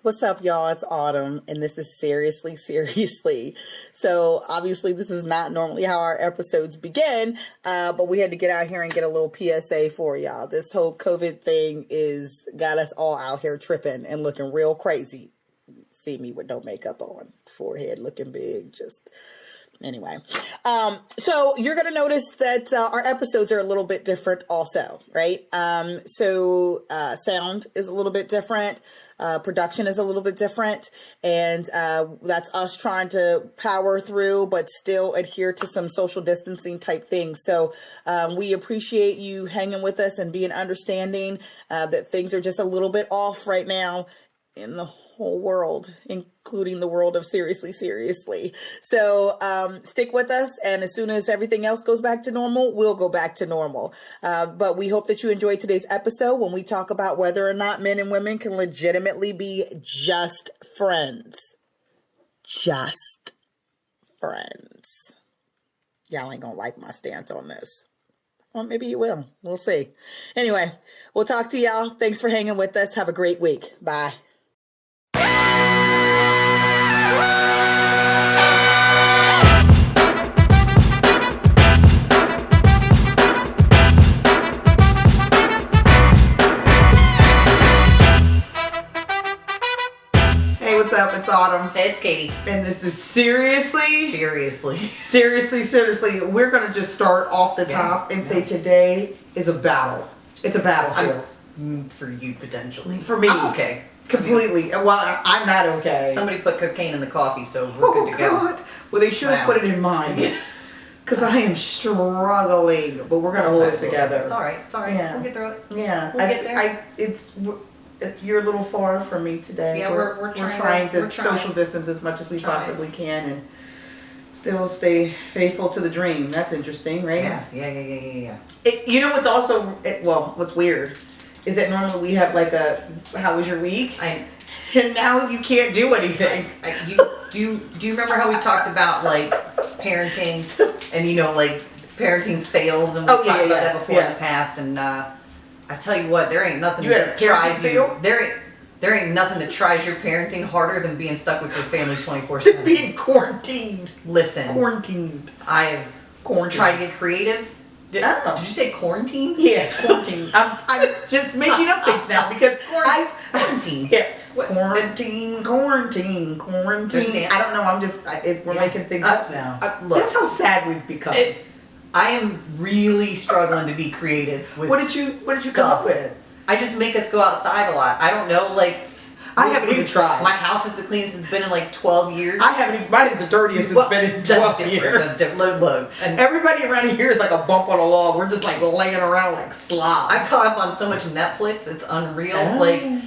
What's up, y'all? It's Autumn, and this is Seriously, Seriously. So, obviously, this is not normally how our episodes begin, but we had to get out here and get a little PSA for y'all. This whole COVID thing is got us all out here tripping and looking real crazy. See me with no makeup on, forehead looking big, just... Anyway, so you're going to notice that our episodes are a little bit different also, right? Sound is a little bit different. Production is a little bit different. And that's us trying to power through, but still adhere to some social distancing type things. So we appreciate you hanging with us and being understanding that things are just a little bit off right now in the whole world, including the world of Seriously, Seriously. So stick with us, and as soon as everything else goes back to normal, we'll go back to normal. But we hope that you enjoyed today's episode when we talk about whether or not men and women can legitimately be just friends. Just friends. Y'all ain't gonna like my stance on this. Well, maybe you will. We'll see. Anyway, we'll talk to y'all. Thanks for hanging with us. Have a great week. Bye. Hey, what's up? It's Autumn. Hey, it's Katie. And this is Seriously? Seriously. Seriously, Seriously. We're going to just start off the top and say today is a battle. It's a battlefield. For you, potentially. For me. I'm okay. Completely. Well, I'm not okay. Somebody put cocaine in the coffee, so we're good to go. God. Well, they should have put it in mine. Because I am struggling. But we're going to hold it together. It's all right. It's all right. Yeah. We'll get through it. Yeah. We'll get there. You're a little far from me today. Yeah, we're trying to social distance as much as we possibly can and still stay faithful to the dream. That's interesting, right? Yeah. You know what's also, what's weird is that normally we have like how was your week? And now you can't do anything. Do you remember how we talked about like parenting and like parenting fails, and we talked about that before in the past, and I tell you what, there ain't nothing that tries you. There ain't nothing that tries your parenting harder than being stuck with your family 24/7. Being quarantined. Listen. Quarantined. I've tried to get creative. Did you say quarantine? Yeah, quarantine. I'm just making up things now because quarantine. Yeah. Quarantine. I don't know. I'm just we're making things up now. Look, that's how sad we've become. I am really struggling to be creative with What did you come up with? I just make us go outside a lot. I don't know, I haven't even tried. My house is the cleanest it's been in 12 years. I haven't even. Mine is the dirtiest it's been in 12 years. That's different. Look. And everybody around here is like a bump on a log. We're just laying around like slobs. I caught up on so much Netflix. It's unreal.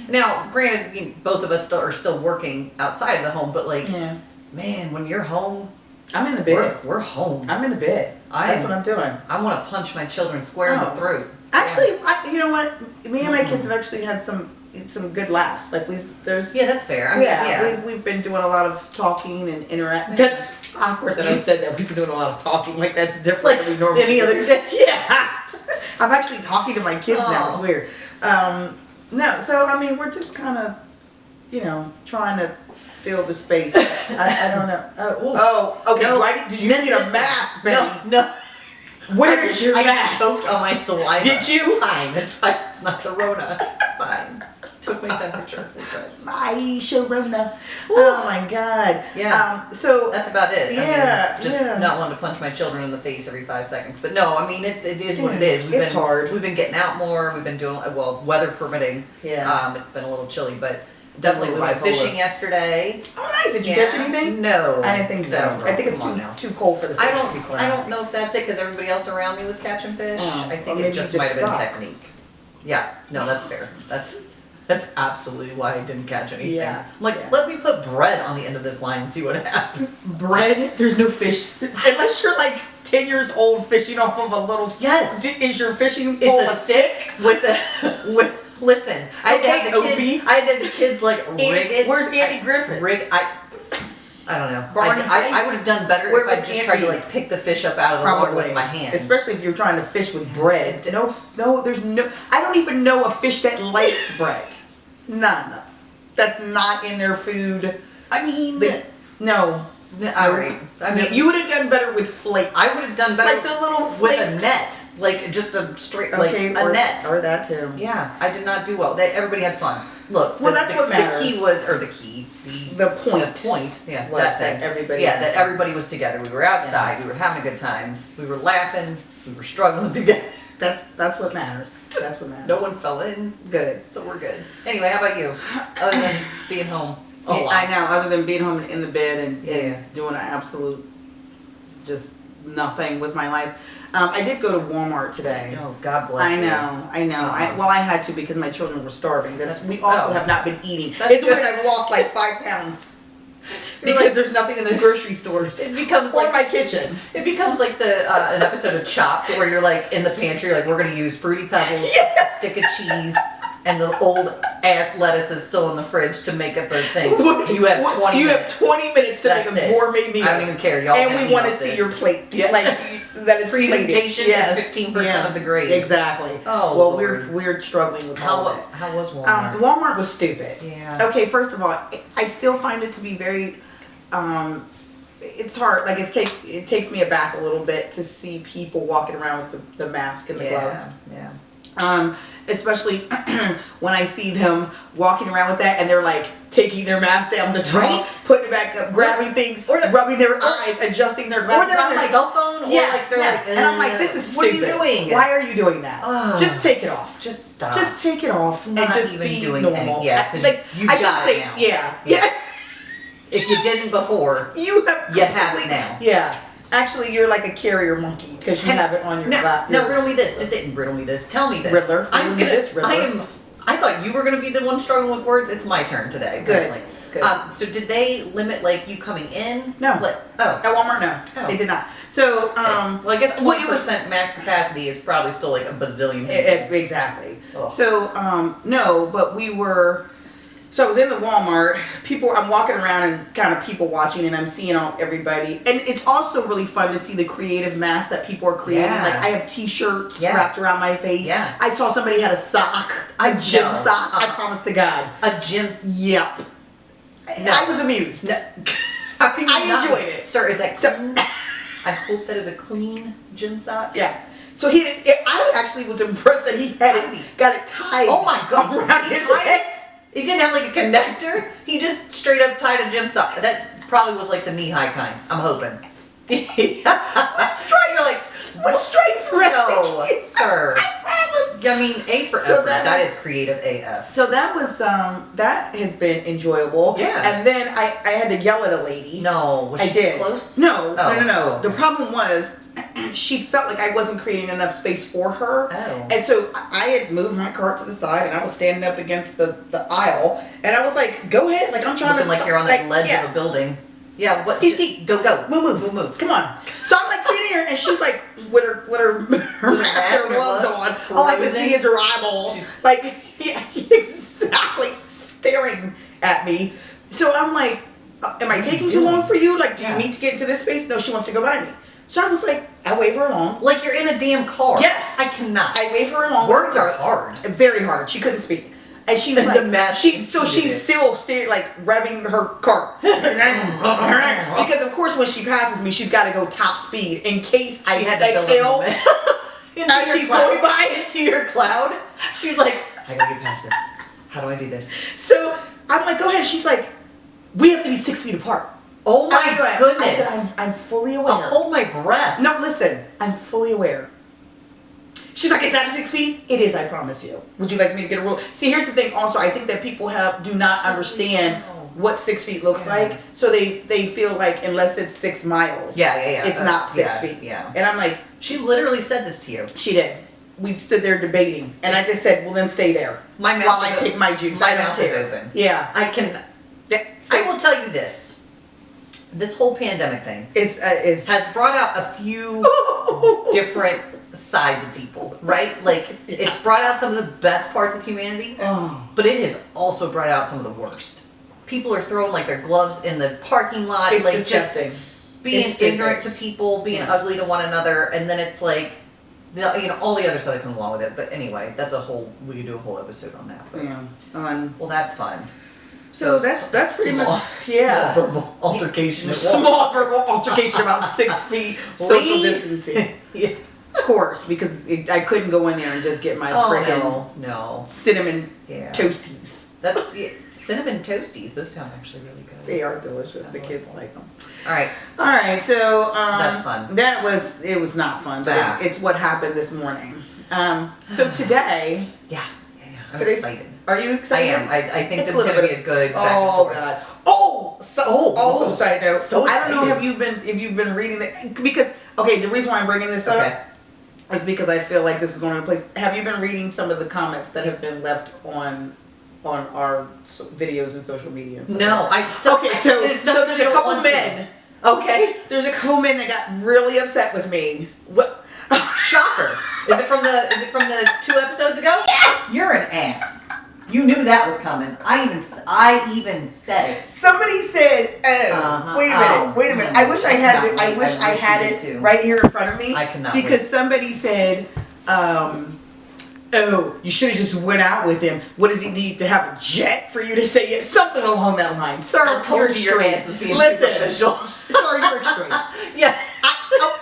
Now, granted, both of us are still working outside of the home, but man, when you're home, I'm in the bed. We're home. I'm in the bed. That's what I'm doing. I want to punch my children square in the throat. Actually, you know what? Me and my kids have actually had some good laughs. That's fair. We've been doing a lot of talking and interacting. That's awkward that I said that. We've been doing a lot of talking. That's different than we normally any other day. Yeah. I'm actually talking to my kids now. It's weird. No, so we're just kind of, trying to fill the space. I don't know. Okay. Did you need a mask, Betty? No. Where is your mask? I choked on my saliva. Did you? It's fine. It's not the Rona. It's fine. Took my temperature. It's good. My Sharona. Oh my God. Yeah. So that's about it. Yeah. Not wanting to punch my children in the face every 5 seconds. But no, it is what it is. It's hard. We've been getting out more. We've been doing weather permitting. Yeah. It's been a little chilly, but definitely we went fishing yesterday. Oh, nice. Did you catch anything? No. I didn't think so. No, I think it's too cold for the fish. I don't know if that's it because everybody else around me was catching fish. I think it just might have been technique. Yeah. No, that's fair. That's absolutely why I didn't catch anything. Yeah. Let me put bread on the end of this line and see what happens. Bread? There's no fish. Unless you're 10 years old fishing off of a little... Yes. Is your fishing pole it's a stick with... Listen, I had to have the kids rig it. Where's Andy Griffith? I don't know. I would have done better if I just tried to pick the fish up out of the water with my hands. Especially if you're trying to fish with bread. There's no. I don't even know a fish that likes bread. No. that's not in their food. I mean, no. All right. I mean, you would have done better with flakes. I would have done better like the little flakes. With a net, like just a straight, like a net, or that too. Yeah, I did not do well. Everybody had fun. Look, well, that's what matters. The key was, or the point. The point, yeah, that thing. That everybody was together. We were outside. We were having a good time. We were laughing. We were struggling together. That's what matters. That's what matters. No one fell in. Good. So we're good. Anyway, how about you? Other than being home. I know, other than being home in the bed and doing an absolute just nothing with my life. I did go to Walmart today. Oh, God bless you. I know. I had to because my children were starving. We also have not been eating. That's it's weird, I've lost like 5 pounds. Because there's nothing in the grocery stores. It becomes or like my kitchen. It becomes like an episode of Chopped where you're like in the pantry, like we're gonna use Fruity Pebbles, a stick of cheese, and the old ass lettuce that's still in the fridge to make up those things. You have 20 minutes. You have 20 minutes to make a gourmet meal. I don't even care. Y'all and we want to see your plate. Yeah. Like that it's presentation is 15% of the grade. Exactly. Oh, well, Lord. we're struggling with all of it. How was Walmart? Walmart was stupid. Yeah. Okay, first of all, I still find it to be very it's hard. Like it takes me aback a little bit to see people walking around with the mask and the gloves. Yeah. Especially when I see them walking around with that and they're like taking their mask down to talk, putting it back up, grabbing things, or rubbing their eyes, adjusting their glasses. Or they're on their cell phone, or like they're like, and I'm like, this is stupid. What are you doing? Why are you doing that? Just take it off. Just stop. Just take it off and just be normal. Yeah, like you I got should it say, now. Yeah. If you didn't before, you have it now. Yeah. Actually, you're like a carrier monkey because you have it on your lap. No, riddle me this. Riddle me this. Tell me this. Riddler. Riddler. I thought you were gonna be the one struggling with words. It's my turn today. Good. Good. So did they limit like you coming in? No. At Walmart, no. They did not. So, well, I guess 20% max capacity is probably still like a bazillion people. Exactly. Ugh. So, no, but we were. So I was in the Walmart. I'm walking around and kind of people watching, and I'm seeing everybody. And it's also really fun to see the creative masks that people are creating. Yeah. Like I have T-shirts wrapped around my face. Yeah. I saw somebody had a sock, a gym sock. I promise to God. A gym. Yep. No. I was amused. No. How can you not? Enjoyed it. Sir, is that clean? I hope that is a clean gym sock. Yeah. So I actually was impressed that he got it tied. Oh my God! Around his head. He didn't have like a connector. He just straight up tied a gym sock. That probably was like the knee-high kind. I'm hoping. What stripes? You're like, what stripes? No, sir. I promise. I mean, A for effort. That is creative AF. So that was that has been enjoyable. Yeah. And then I had to yell at a lady. No, was she too close? No. Oh. The problem was she felt like I wasn't creating enough space for her. Oh. And so I had moved my cart to the side and I was standing up against the aisle and I was like, go ahead. Like I'm trying looking to like you're on that ledge of a building. Yeah, what? Go. We'll move. Come on. So I'm like sitting here, and she's like with her mask and her gloves on. All I can see is her eyeballs, like exactly staring at me. So I'm like, "Am I taking too long for you? Like, do you need to get into this space?" No, she wants to go by me. So I was like, I wave her along. Like you're in a damn car. Yes, I cannot. I wave her along. Words are hard. Very hard. She couldn't speak. And she was like, she's still like revving her car. Because of course when she passes me, she's got to go top speed in case I exhale. As she's going by into your cloud. She's like, I gotta get past this. How do I do this? So I'm like, go ahead. She's like, we have to be 6 feet apart. Oh my goodness. I said, I'm fully aware. I'll hold my breath. No, listen, I'm fully aware. She's like, is that 6 feet? It is, I promise you. Would you like me to get a rule? See, here's the thing also. I think that people do not understand what 6 feet looks like. So they feel like unless it's 6 miles. It's not 6 feet. Yeah. And I'm like. She literally said this to you. She did. We stood there debating. And I just said, well, then stay there. My mouth while I pick my juice. My mouth is open. Yeah. I can. I will tell you this. This whole pandemic thing has brought out a few different sides of people, right? Like it's brought out some of the best parts of humanity, but it has also brought out some of the worst. People are throwing like their gloves in the parking lot, it's like disgusting. Just being ignorant to people, being ugly to one another, and then it's like, all the other stuff that comes along with it. But anyway, we could do a whole episode on that. But, well, that's fun. So that's pretty much small verbal altercation. Small verbal altercation about 6 feet social distancing. Yeah. Of course, because I couldn't go in there and just get my freaking cinnamon toasties. Cinnamon toasties. Those sound actually really good. They are delicious. The kids like them. All right. So that's fun. It was not fun, but it's what happened this morning. So today. Yeah. I'm excited. Are you excited? I am. I think this is going to be a good. Oh God. Also, side note. So I don't know if you've been reading because the reason why I'm bringing this up is because I feel like this is going to place. Have you been reading some of the comments that have been left on our videos and social media? And no. So there's a couple men. Okay. There's a couple men that got really upset with me. What? Shocker. Is it from the 2 episodes ago? Yes! You're an ass. You knew that was coming. I even said it. Somebody said, wait a minute. I wish I had it right here in front of me. I cannot because somebody said, you should have just went out with him. What does he need to have a jet for you to say it? Something along that line. Sir, I told you your ass was being superficial. Sir, you're extreme. Yeah.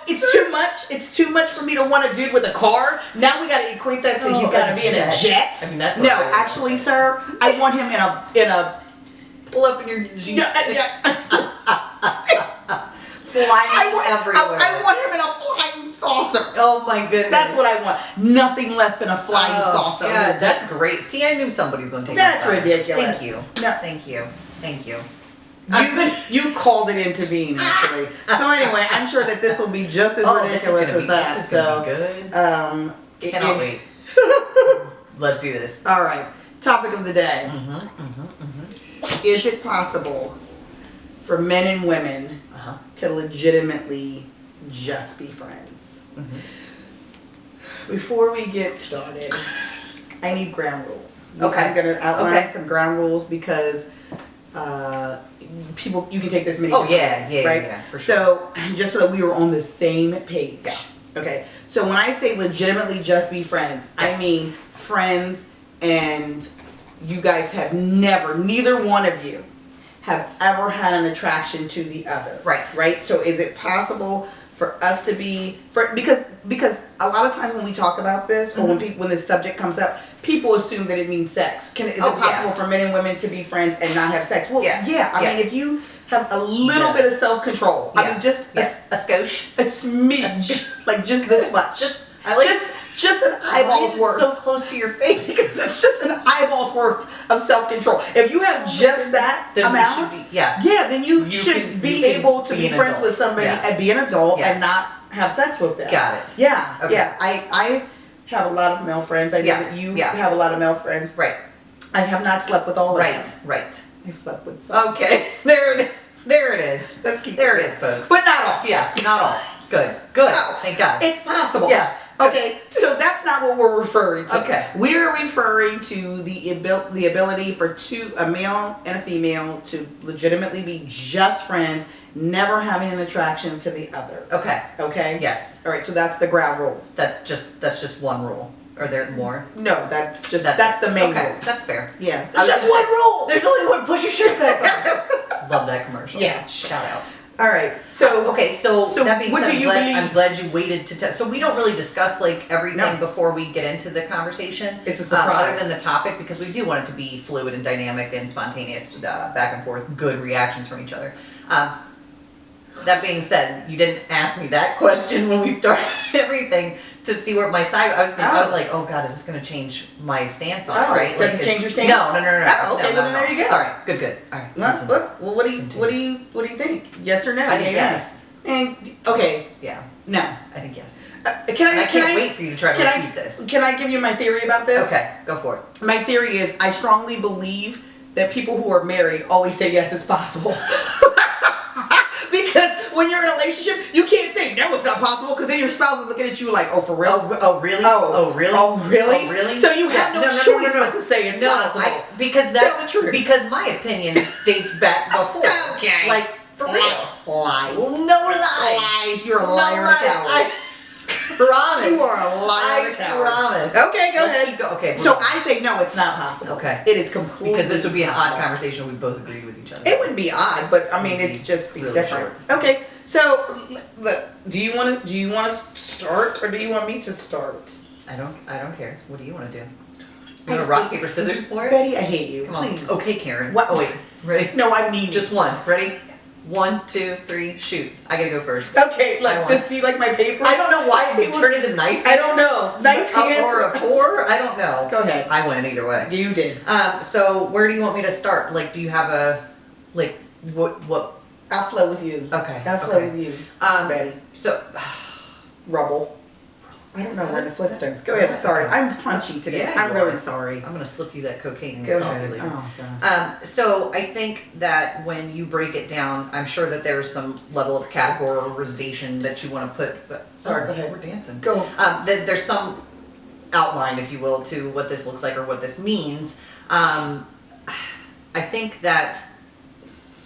It's too much. It's too much for me to want a dude with a car. Now we got to equate that to he's got to be in a jet. I mean, that's actually, sir, I want him in a pull up in your jeans. Flying everywhere. I want him in a flying saucer. Oh my goodness. That's what I want. Nothing less than a flying saucer. Yeah, that's great. See, I knew somebody's going to take that. That's ridiculous. Thank you. No. Thank you. You called it into being, actually. So anyway, I'm sure that this will be just as ridiculous as that. This is gonna be good. Cannot wait. Let's do this. All right. Topic of the day. Is it possible for men and women to legitimately just be friends? Before we get started, I need ground rules. Okay. I'm going to outline some ground rules because you can take this many different ways, right? Yeah, for sure. So, just so that we were on the same page. Yeah. Okay. So, when I say legitimately just be friends, I mean friends and you guys have neither one of you have ever had an attraction to the other. Right. Right? So, is it possible for us to be because a lot of times when we talk about this or when this subject comes up, people assume that it means sex. Is it possible for men and women to be friends and not have sex? Well, I mean, if you have a little bit of self-control, I mean, just a skosh, a smidge, like just this much, just an eyeball's worth. So close to your face because it's just an eyeball's worth of self-control. If you have just that amount, then you should be able to be friends with somebody and be an adult and not have sex with them. Got it. Yeah. Okay. Yeah. I have a lot of male friends. I know that you have a lot of male friends. Right. I have not slept with all of them. Right. I've slept with some. Okay. There it is. Let's keep there it is, folks. But not all. Yeah, not all. Good. So, thank God. It's possible. Yeah. Okay, so that's not what we're referring to. Okay. We're referring to the ability for a male and a female to legitimately be just friends, never having an attraction to the other. Okay. Okay? Yes. All right, so that's the ground rules. That's just one rule. Are there more? No, that's the main rule. That's fair. Yeah. There's just one rule. There's only one. Put your shirt back on. Love that commercial. Yeah. Shout out. All right. So that being said, I'm glad you waited to so we don't really discuss like everything before we get into the conversation. It's a surprise. Other than the topic, because we do want it to be fluid and dynamic and spontaneous, back and forth, good reactions from each other. That being said, you didn't ask me that question when we started everything to see where my side. I was like, oh God, is this going to change my stance on it? Right? Doesn't change your stance? No. Oh, okay, well then there you go. All right, good. All right. Well, what do you think? Yes or no? I think yes. And okay. Yeah. No. I think yes. I can't wait for you to try to repeat this. Can I give you my theory about this? Okay, go for it. My theory is I strongly believe that people who are married always say yes, it's possible. Because when you're in a relationship, you can't say no, it's not possible, because then your spouse is looking at you like, oh, for real? Oh, really? Oh, really? Oh, really? So you have no choice but to say it's possible. Tell the truth. Because my opinion dates back before. Okay. Like, for real. Lies. No lies. Lies. You're a liar and a coward. promise. You are a liar. I promise. Okay, go ahead. Okay. So I think no, it's not possible. Okay. It is completely because this would be an odd possible. conversation. We both agreed with each other. It wouldn't be odd, but I mean, It would it's be just really different. short. Okay, so look, do you want to start, or do you want me to start? I don't care. What do you want to do? You want to rock, paper, scissors for it? Betty, I hate you. Come on. Please. Okay, Karen. What? Oh wait, ready? No, I mean Just one. Ready? 1, 2, 3, shoot. I gotta go first. Okay, I look. won. Do you like my paper? I don't know why it was- turned into knife. I don't know. Knife hands. Or a 4. I don't know. Go ahead. I win either way. You did. So where do you want me to start? Like, do you have a like what? I'll flow with you. Okay. I'll flow okay. with you, Um, Betty. So Rubble. I don't Is know that- where the is that- Flintstones. Go ahead. Sorry, I'm punchy today. Yeah, I'm you really are. sorry. I'm gonna slip you that cocaine in Go your ahead. coffee later. Oh God. So I think that when you break it down, I'm sure that there's some level of categorization that you want to put. But Sorry, go ahead. We're dancing. Go. That there's some outline, if you will, to what this looks like or what this means. I think that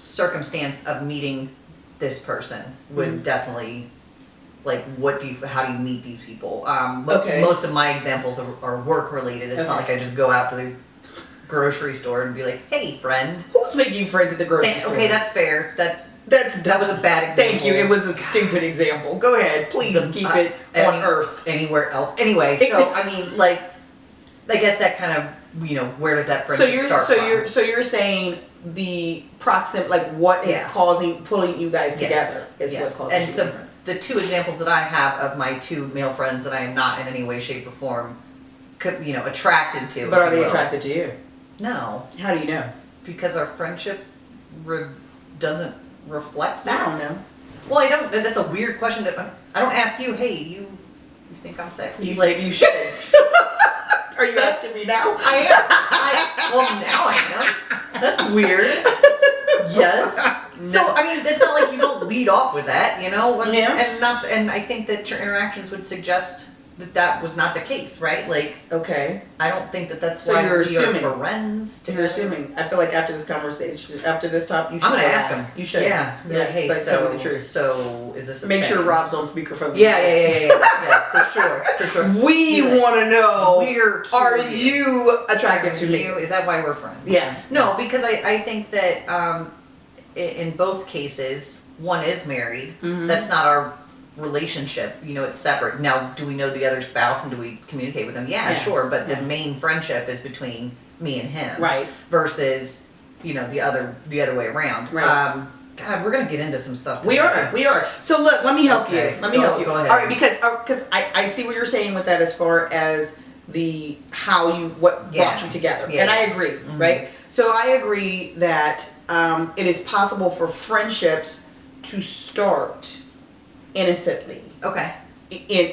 circumstance of meeting this person would definitely. Like, how do you meet these people? Okay. Most of my examples are work related. It's not Okay. like I just go out to the grocery store and be like, hey, friend. Who's making friends at the grocery store? Okay, that's fair. That That was a bad example. Thank you. It was a stupid example. Go ahead. Please keep it on Earth. Anywhere else. Anyway, so, I mean, like, I guess that kind of, where does that friendship start from? So you're saying the like what is pulling you guys together is what causes and you so difference. the 2 examples that I have of my 2 male friends that I am not in any way, shape, or form, attracted to. But are if they you will. attracted to you? No, How do you know? because our friendship doesn't reflect I that. don't know. Well, I don't. That's a weird question. I don't ask you. Hey, you think I'm sexy? Maybe you should. Are you asking me now? I am. Well, now I am. That's weird. Yes. So I mean, it's not like you don't lead off with that, Yeah. And I think that your interactions would suggest that was not the case, right? Like, Okay. I don't think that that's So why you're we assuming. are friends. You're assuming. I feel like after this conversation, after this talk, you should. I'm gonna go ask him. You should. Yeah. Be like, hey, but tell me the so truth. so is this? A Make thing? sure Rob's on speakerphone. Yeah, for sure. We want to know. We're Are curious. you attracted to me? Is that why we're friends? Yeah. No, because I think that in both cases, one is married. Mm-hmm. That's not our relationship. It's separate. Now, do we know the other spouse and do we communicate with them? Yeah. Sure. But the main friendship is between me and him. Right. Versus, the other way around. Right. God, we're gonna get into some stuff. We are. So look, let me help Okay. you. Let me help you. Go ahead. All right, because I see what you're saying with that as far as what brought you together, Yeah. and I agree, right? So I agree that it is possible for friendships to start innocently. Okay.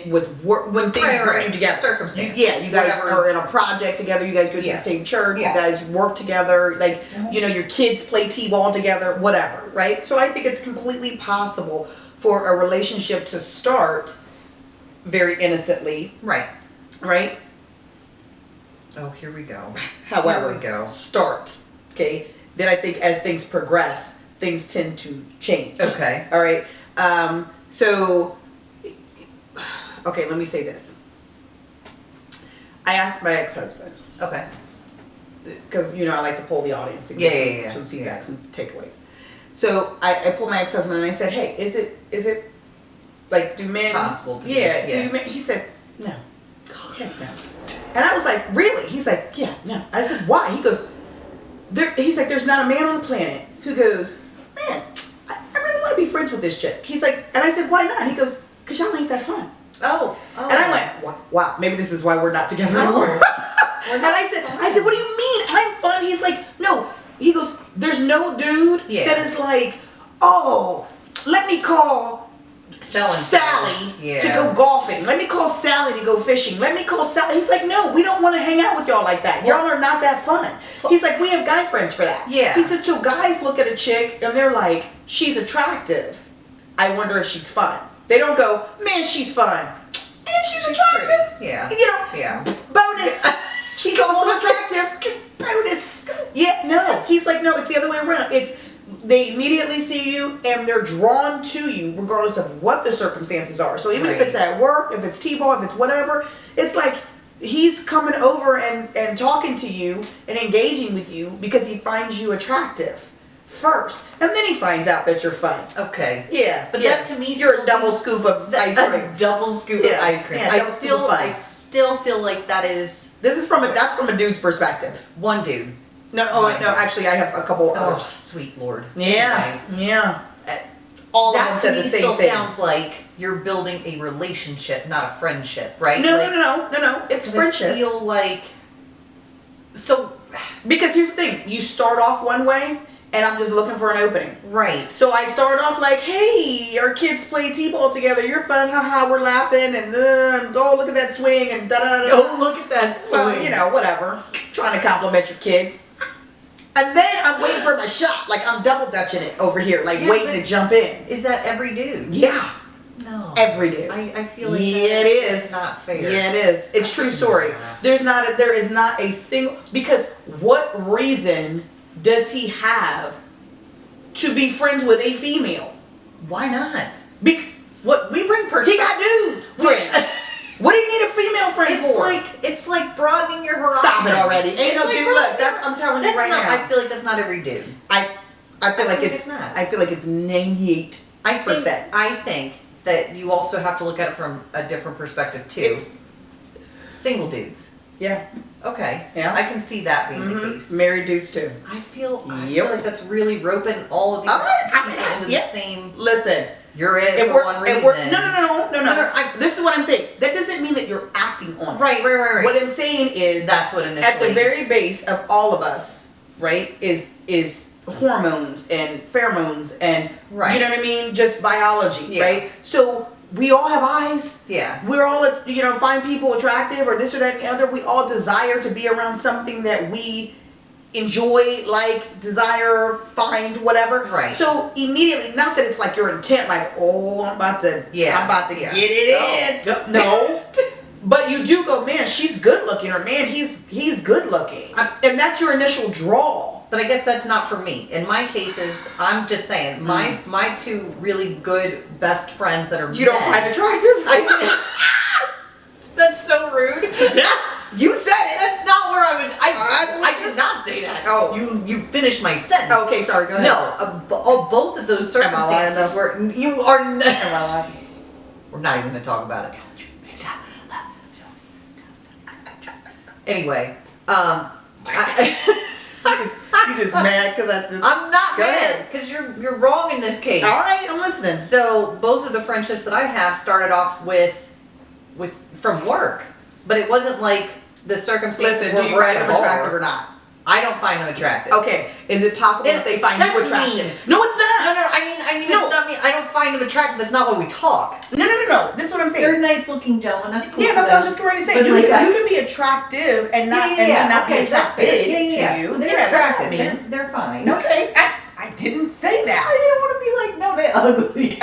With work, when things bring you together. Circumstance. You guys Whatever. are in a project together. You guys go to the same church. You guys work together. Like your kids play t-ball together. Whatever, right? So I think it's completely possible for a relationship to start very innocently, Right. right? Oh, here we go. However, Here we go. start. Okay. Then I think as things progress, things tend to change. Okay. All right. So, okay, let me say this. I asked my ex-husband, Okay. because, I like to poll the audience and Yeah, get yeah. some feedback, some takeaways. So I pulled my ex-husband and I said, hey, is it, like, do men... Possible to Yeah, be, do men... He said, no. Heck no. And I was like, really? He's like, yeah, no. I said, why? He goes, he's like, there's not a man on the planet who goes, man, I really want to be friends with this chick. He's like, and I said, why not? He goes, because y'all ain't that fun. Oh. And I went, wow, maybe this is why we're not together anymore. And I said, what do you mean? I'm fun. He's like, no. He goes, there's no dude that is like, oh, let me call Sally to go golfing. Let me call Sally to go fishing. Let me call Sally. He's like, no, we don't want to hang out with y'all like that. Y'all are not that fun. He's like, we have guy friends for that. Yeah. He said, so guys look at a chick and they're like, she's attractive. I wonder if she's fun. They don't go, man, she's fun. And she's attractive. Pretty. Yeah. Yeah. Bonus. She's also attractive. Bonus. Yeah, no. He's like, no, it's the other way around. they immediately see you and they're drawn to you regardless of what the circumstances are. So even if it's at work, if it's t-ball, if it's whatever, it's like he's coming over and talking to you and engaging with you because he finds you attractive first, and then he finds out that you're fun. Okay. Yeah, but yeah. that to me, you're a double scoop of ice cream. A double scoop of ice cream. Yeah, I still feel like that is. That's from a dude's perspective. One dude. No, actually, I have a couple others. Oh, sweet Lord. Yeah, anyway. Yeah. All of them said the same thing. That to me still sounds like you're building a relationship, not a friendship, right? No. It's friendship. I feel like so. Because here's the thing: you start off one way. And I'm just looking for an opening. Right. So I start off like, hey, our kids play t-ball together. You're fun. Haha, we're laughing. And oh, look at that swing. And da-da-da. Oh, look at that swing. Well, whatever. Trying to compliment your kid. And then I'm waiting for my shot. Like, I'm double dutching it over here. Like, waiting to jump in. Is that every dude? Yeah. No. Every dude. I feel like it is not fair. Yeah, it is. It's true story. There is not a single, because what reason does he have to be friends with a female? Why not? What we bring perspective. He got dudes friends. What do you need a female friend for? It's like broadening your horizon. Stop it already. Ain't no dude. Look, I'm telling you right now. I feel like that's not every dude. I feel like it's not. I feel like it's 98%. I think that you also have to look at it from a different perspective too. Single dudes. Yeah. Okay. Yeah. I can see that being the case. Married dudes too. I feel like that's really roping all of these people into the same. Listen. You're in it for one reason. No. This is what I'm saying. That doesn't mean that you're acting on it. Right. What I'm saying is that's what initially. At the very base of all of us, right, is hormones and pheromones and you know what I mean? Just biology, right? So we all have eyes. Yeah. We're all, find people attractive or this or that and the other. We all desire to be around something that we enjoy, like, desire, find, whatever. Right. So immediately, not that it's like your intent, like, oh, I'm about to get it in. No. But you do go, man, she's good looking, or man, he's good looking. And that's your initial draw. But I guess that's not for me. In my cases, I'm just saying, my two really good best friends that are you don't find attractive? That's so rude. You said it. That's not where I was. I did not say that. Oh, you finished my sentence. Okay, sorry. Go ahead. No, both of those circumstances were. You are. We're not even going to talk about it. Anyway, you just mad because I'm not mad because you're wrong in this case. All right, I'm listening. So both of the friendships that I have started off with from work, but it wasn't like the circumstances. Listen, do you find them attractive or not? I don't find them attractive. Okay, is it possible that they find you attractive? Mean. No, it's not. No. I mean, it's not me. I don't find them attractive. That's not why we talk. No. This is what I'm saying. They're nice-looking gentlemen. That's cool. Yeah, that's what I was just going to say. You can be attractive and not be attractive to you. So they're attractive. They're fine. Okay, I didn't say that. I didn't want to be like, no, they're ugly.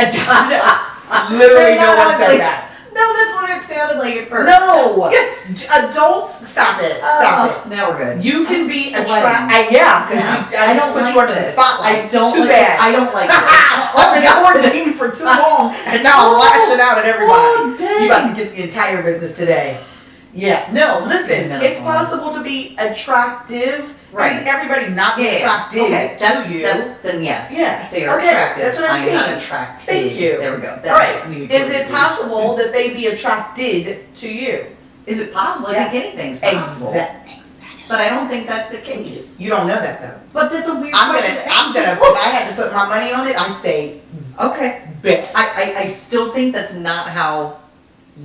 Literally, no one said that. No, that's what it sounded like at first. No! Adults, stop it. Now we're good. You can be attractive. Because I don't put you under the spotlight. Too bad. I don't like it. I've been quarantined for too long, and now I'm lashing out at everybody. You about to get the entire business today. Yeah. No, listen. It's possible to be attractive. Right. And everybody not be attractive to you. Then yes. Yes. They are attractive. That's what I'm saying. not attractive. Thank you. There we go. All right. Is it possible that they be attracted to you? Is it possible? I think anything's possible. Exactly. But I don't think that's the case. You don't know that though. But that's a weird question. I'm gonna. If I had to put my money on it, I'd say. Okay. Bet. I still think that's not how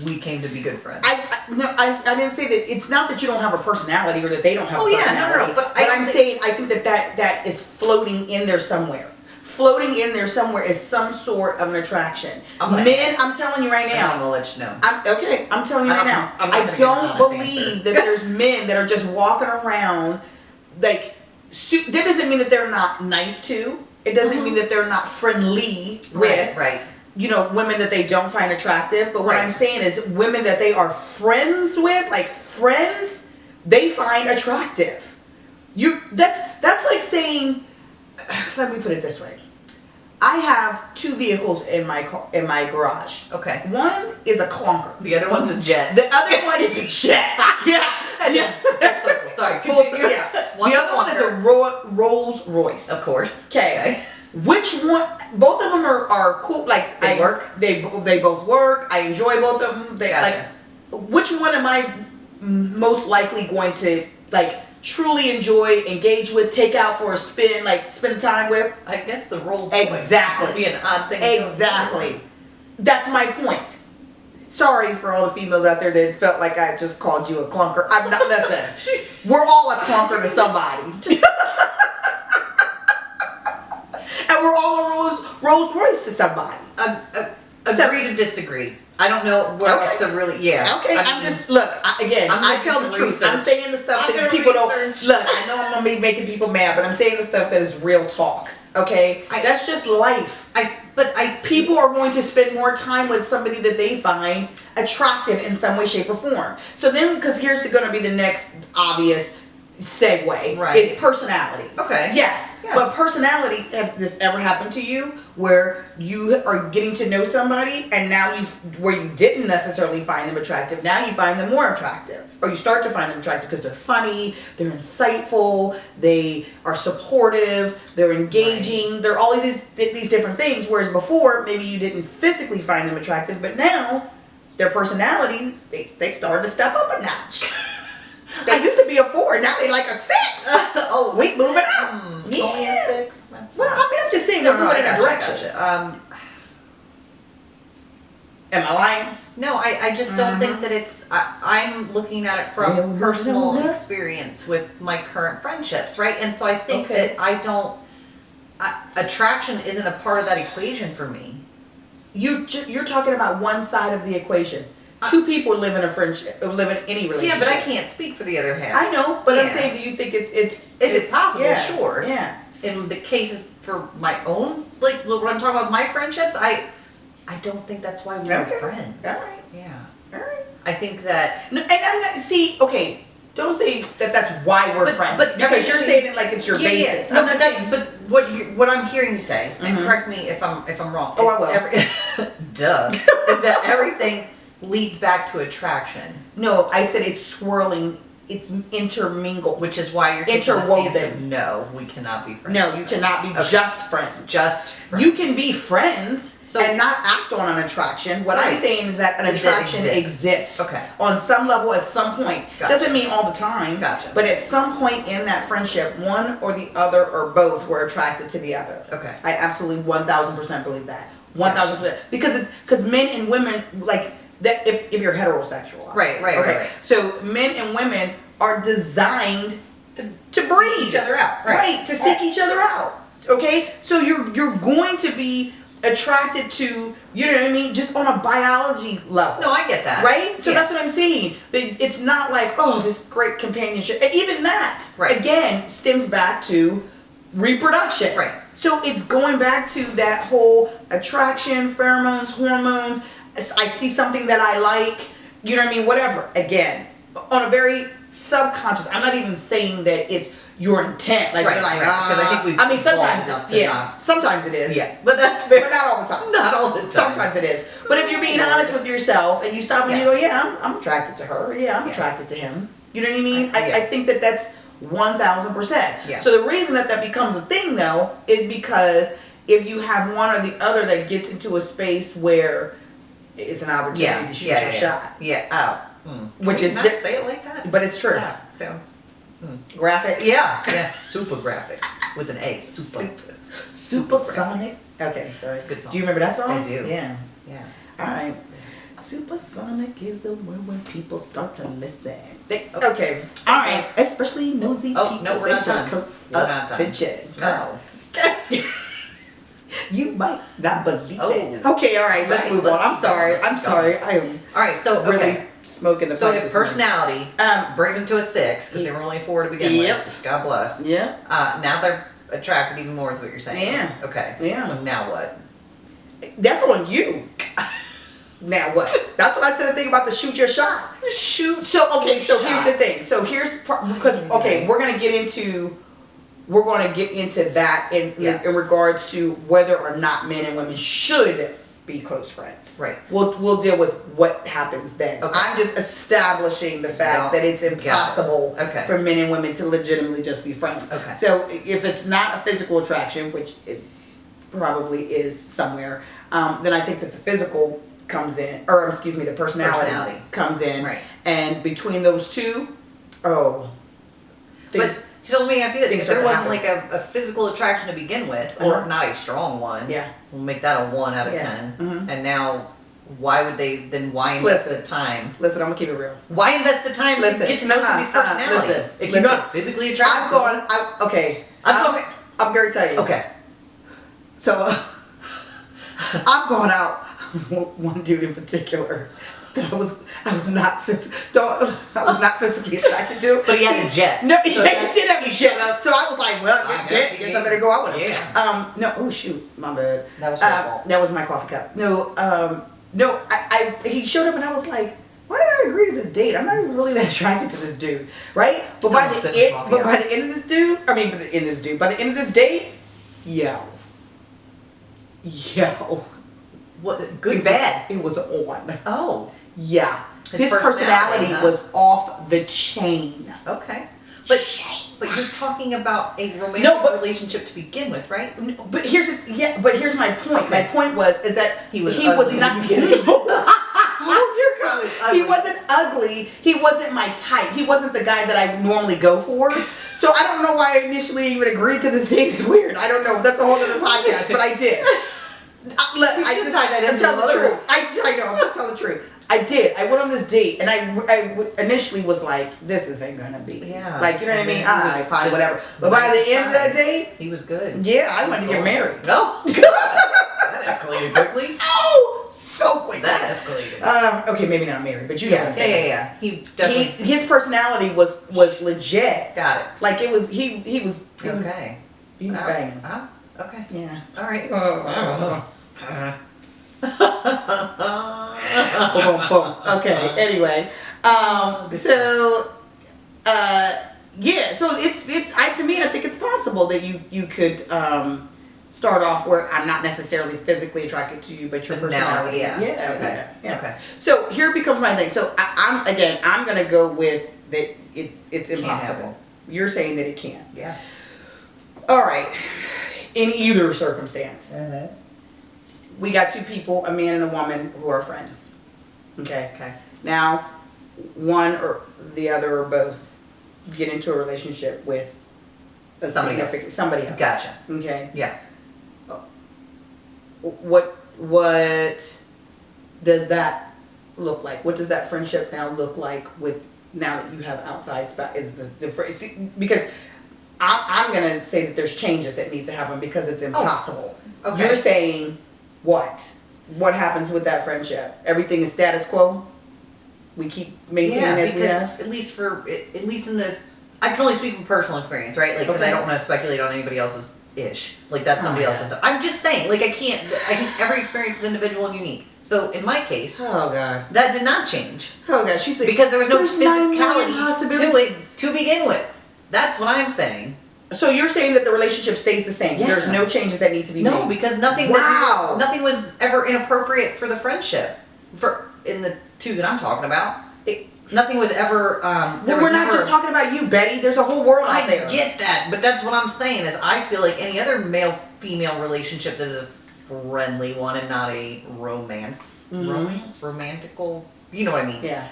we came to be good friends. I didn't say that. It's not that you don't have a personality or that they don't have a personality. No. But I'm saying I think that is floating in there somewhere. Floating in there somewhere is some sort of an attraction. Men, I'm telling you right now. I'm gonna let you know. I'm telling you right now. I don't believe that there's men that are just walking around like. That doesn't mean that they're not nice to. It doesn't mean that they're not friendly with. Right. Women that they don't find attractive. But what I'm saying is women that they are friends with, like friends, they find attractive. That's like saying, let me put it this way. I have 2 vehicles in my garage. Okay. One is a clunker. The other one's a jet. The other one is a jet. Yeah. Circle. Sorry. Full Continue. yeah. The One's other one is a Rolls Royce. Of course. Okay. Which one? Both of them are cool. Like they work. They both work. I enjoy both of them. They Gotcha. like. Which one am I most likely going to like truly enjoy, engage with, take out for a spin, like spend time with? I guess the Rolls Exactly. would be an odd thing. Exactly. That's my point. Sorry for all the females out there that felt like I just called you a clunker. I'm not. Listen, we're all a clunker to somebody. And we're all a Rolls Royce to somebody. Agree to disagree. I don't know where else to really. Yeah. Okay. I'm just look again. I tell the truth. I'm saying the stuff that people don't look. I know I'm gonna be making people mad, but I'm saying the stuff that is real talk. Okay. That's just life. People are going to spend more time with somebody that they find attractive in some way, shape, or form. So then, because here's going to be the next obvious segue, right, is personality. Okay. Yes. Yeah. But personality, has this ever happened to you where you are getting to know somebody and now where you didn't necessarily find them attractive, now you find them more attractive, or you start to find them attractive because they're funny, they're insightful, they are supportive, they're engaging, right, they're all of these different things, whereas before maybe you didn't physically find them attractive, but now their personality, they started to step up a notch. They used to be a 4, now they like a 6. Oh, we moving up. Yeah. Only a 6. Well, I mean, I'm just saying we're moving in a direction. Am I lying? No, I just don't think that it's. I'm looking at it from personal experience with my current friendships, right? And so I think that I don't. Attraction isn't a part of that equation for me. You're talking about one side of the equation. 2 people live in a friendship, live in any relationship. Yeah, but I can't speak for the other half. I know, but I'm saying, do you think it's is it possible? Yeah, sure. Yeah. In the cases for my own, like when I'm talking about my friendships, I don't think that's why we're friends. All right. Yeah. All right. I think that. No, and I'm not. See, okay. Don't say that that's why we're friends. But because you're saying it like it's your basis. No, but what I'm hearing you say, and correct me if I'm wrong. Oh, I will. Duh. Is that everything leads back to attraction? No, I said it's swirling. It's intermingled. Which is why you're interwoven. No, we cannot be friends. No, you cannot be just friends. Just friends. You can be friends and not act on an attraction. What I'm saying is that an attraction exists. Okay. On some level at some point. Gotcha. Doesn't mean all the time. Gotcha. But at some point in that friendship, one or the other or both were attracted to the other. Okay. I absolutely 1000% believe that. 1000%. Because men and women, like, that if you're heterosexual, obviously. Right. So men and women are designed to breed each other out, right? To seek each other out. Okay, so you're going to be attracted to, you know what I mean, just on a biology level. No, I get that. Right? So that's what I'm saying. It's not like, oh, this great companionship. And even that, again, stems back to reproduction. Right. So it's going back to that whole attraction, pheromones, hormones. I see something that I like, you know what I mean, whatever. Again, on a very subconscious, I'm not even saying that it's your intent. Like, you're like, because I think I mean, sometimes sometimes it is. Yeah, but that's fair. But not all the time. Not all the time. Sometimes it is. But if you're being honest with yourself and you stop and you go, yeah, I'm attracted to her. Yeah, I'm attracted to him. You know what I mean? I think that that's 1000%. Yeah. So the reason that becomes a thing, though, is because if you have one or the other that gets into a space where it's an opportunity to shoot your shot. Yeah. Which is not say it like that. But it's true. Yeah. Sounds graphic. Yeah. Yes. Super graphic with an A. Supersonic. Okay, sorry. It's a good song. Do you remember that song? I do. Yeah. All right. Supersonic is a word when people start to listen. Okay. All right. Especially nosy people. No, we're not done. Attention. No. You might not believe it. Okay, all right, let's move on. I'm sorry. I am. All right, so really smoking the. So if personality brings them to a 6 because they were only a 4 to begin with. God bless. Yeah. Now they're attracted even more, is what you're saying. Yeah. Okay. Yeah. So now what? That's on you. Now what? That's what I said. The thing about the shoot your shot. Shoot. So okay. So here's the thing. So here's because we're gonna get into we're going to get into that in regards to whether or not men and women should be close friends. Right. We'll deal with what happens then. Okay. I'm just establishing the fact that it's impossible for men and women to legitimately just be friends. Okay. So if it's not a physical attraction, which it probably is somewhere, then I think that the physical comes in, or excuse me, the personality comes in. Right. And between those two, But so let me ask you this: if there wasn't like a physical attraction to begin with, or not a strong one, we'll make that a 1 out of 10. Mm-hmm. And now, why would they? Then why invest the time? Listen, I'm gonna keep it real. Why invest the time to get to know somebody's personality if you're not physically attracted? I'm going to tell you. Okay. So I'm going out with one dude in particular that I was not physically attracted to. But he had a jet. No, he did have a jet. So I was like, well, I guess I better go out with him. Yeah. No, oh shoot, my bad. That was your fault. That was my coffee cup. No, he showed up and I was like, why did I agree to this date? I'm not even really that attracted to this dude, right? But by the end of this date, yo. What? Good, bad. It was on. Oh. Yeah. His personality was off the chain. Okay. But you're talking about a romantic relationship to begin with, right? But here's my point. Okay. My point was that he was not he wasn't ugly. He wasn't my type. He wasn't the guy that I normally go for. So I don't know why I initially even agreed to this date. It's weird. I don't know. That's a whole other podcast, but I did. I'm telling the truth. I know. I'm just telling the truth. I did. I went on this date, and I initially was like, "This isn't gonna be." Yeah. Like, you know what I mean? Alright, fine, whatever. But by the end of that date, he was good. Yeah, I wanted to get married. No. That escalated quickly. Oh, so quickly. That escalated. Okay, maybe not married, but you know what I'm saying. Yeah. He definitely. His personality was legit. Got it. Like it was. He was. Okay. He was banging. Okay. Yeah. All right. Boom, boom. Okay. Anyway, to me, I think it's possible that you could start off where I'm not necessarily physically attracted to you, but your personality. Yeah. Okay. So here becomes my thing. So I'm gonna go with that. It's impossible. You're saying that it can. Yeah. All right. In either circumstance. Mm-hmm. We got two people, a man and a woman, who are friends. Okay. Now, one or the other or both get into a relationship with somebody else. Gotcha. Okay. Yeah. What does that look like? What does that friendship now look like with now that you have outside because I'm gonna say that there's changes that need to happen because it's impossible. Okay. You're saying what? What happens with that friendship? Everything is status quo? We keep maintaining as we have? At least in this, I can only speak from personal experience, right? Like, because I don't want to speculate on anybody else's ish. Like, that's somebody else's stuff. I'm just saying, like, I can't, every experience is individual and unique. So, in my case, that did not change. Oh, God. She's like, because there was no physicality to begin with. That's what I'm saying. So you're saying that the relationship stays the same. Yeah. There's no changes that need to be made. No, because nothing was ever inappropriate for the friendship. In the two that I'm talking about. Nothing was ever we're not just talking about you, Betty. There's a whole world out there. I get that, but that's what I'm saying is I feel like any other male-female relationship that is a friendly one and not a romantical, you know what I mean? Yeah.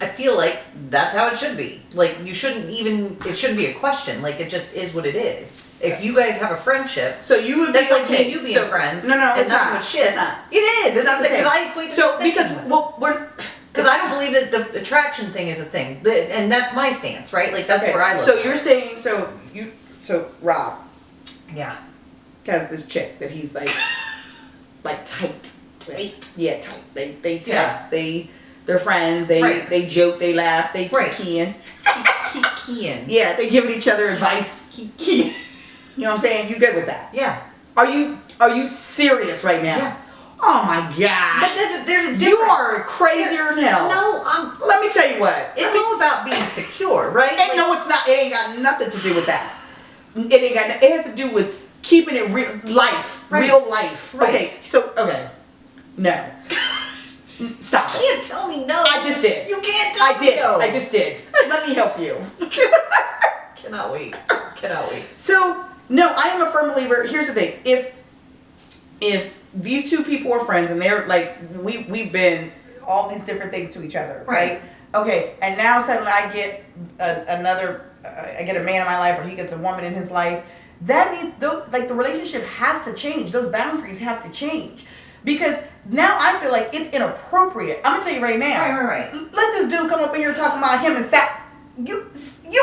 I feel like that's how it should be. Like, it shouldn't be a question. Like, it just is what it is. If you guys have a friendship, so you would that's like me and you being friends. No, it's not. With shit. It's not. It is. It's not because I equate because I don't believe that the attraction thing is a thing, and that's my stance, right? Like that's where I look. So you're saying so Rob, has this chick that he's like tight. Yeah, tight. They text. They're friends. They joke. They laugh. They keying. Yeah, they giving each other advice. You know what I'm saying? You good with that? Yeah. Are you serious right now? Yeah. Oh my God. But there's a difference. You are crazier than hell. No, let me tell you what. It's all about being secure, right? No, it's not. It ain't got nothing to do with that. It has to do with keeping it real life, Right. real life. Right. Okay, so no, stop You it. can't tell me no. I just did. You can't tell I me did. no. I just did. Let me help you. Cannot wait. Cannot wait. So no, I am a firm believer. Here's the thing: if these two people are friends and they're like we've been all these different things to each other, right? Okay, and now suddenly I get I get a man in my life, or he gets a woman in his life. That means the relationship has to change. Those boundaries have to change. Because now I feel like it's inappropriate. I'm gonna tell you right now. Right. Let this dude come up in here talking about him and Sally. You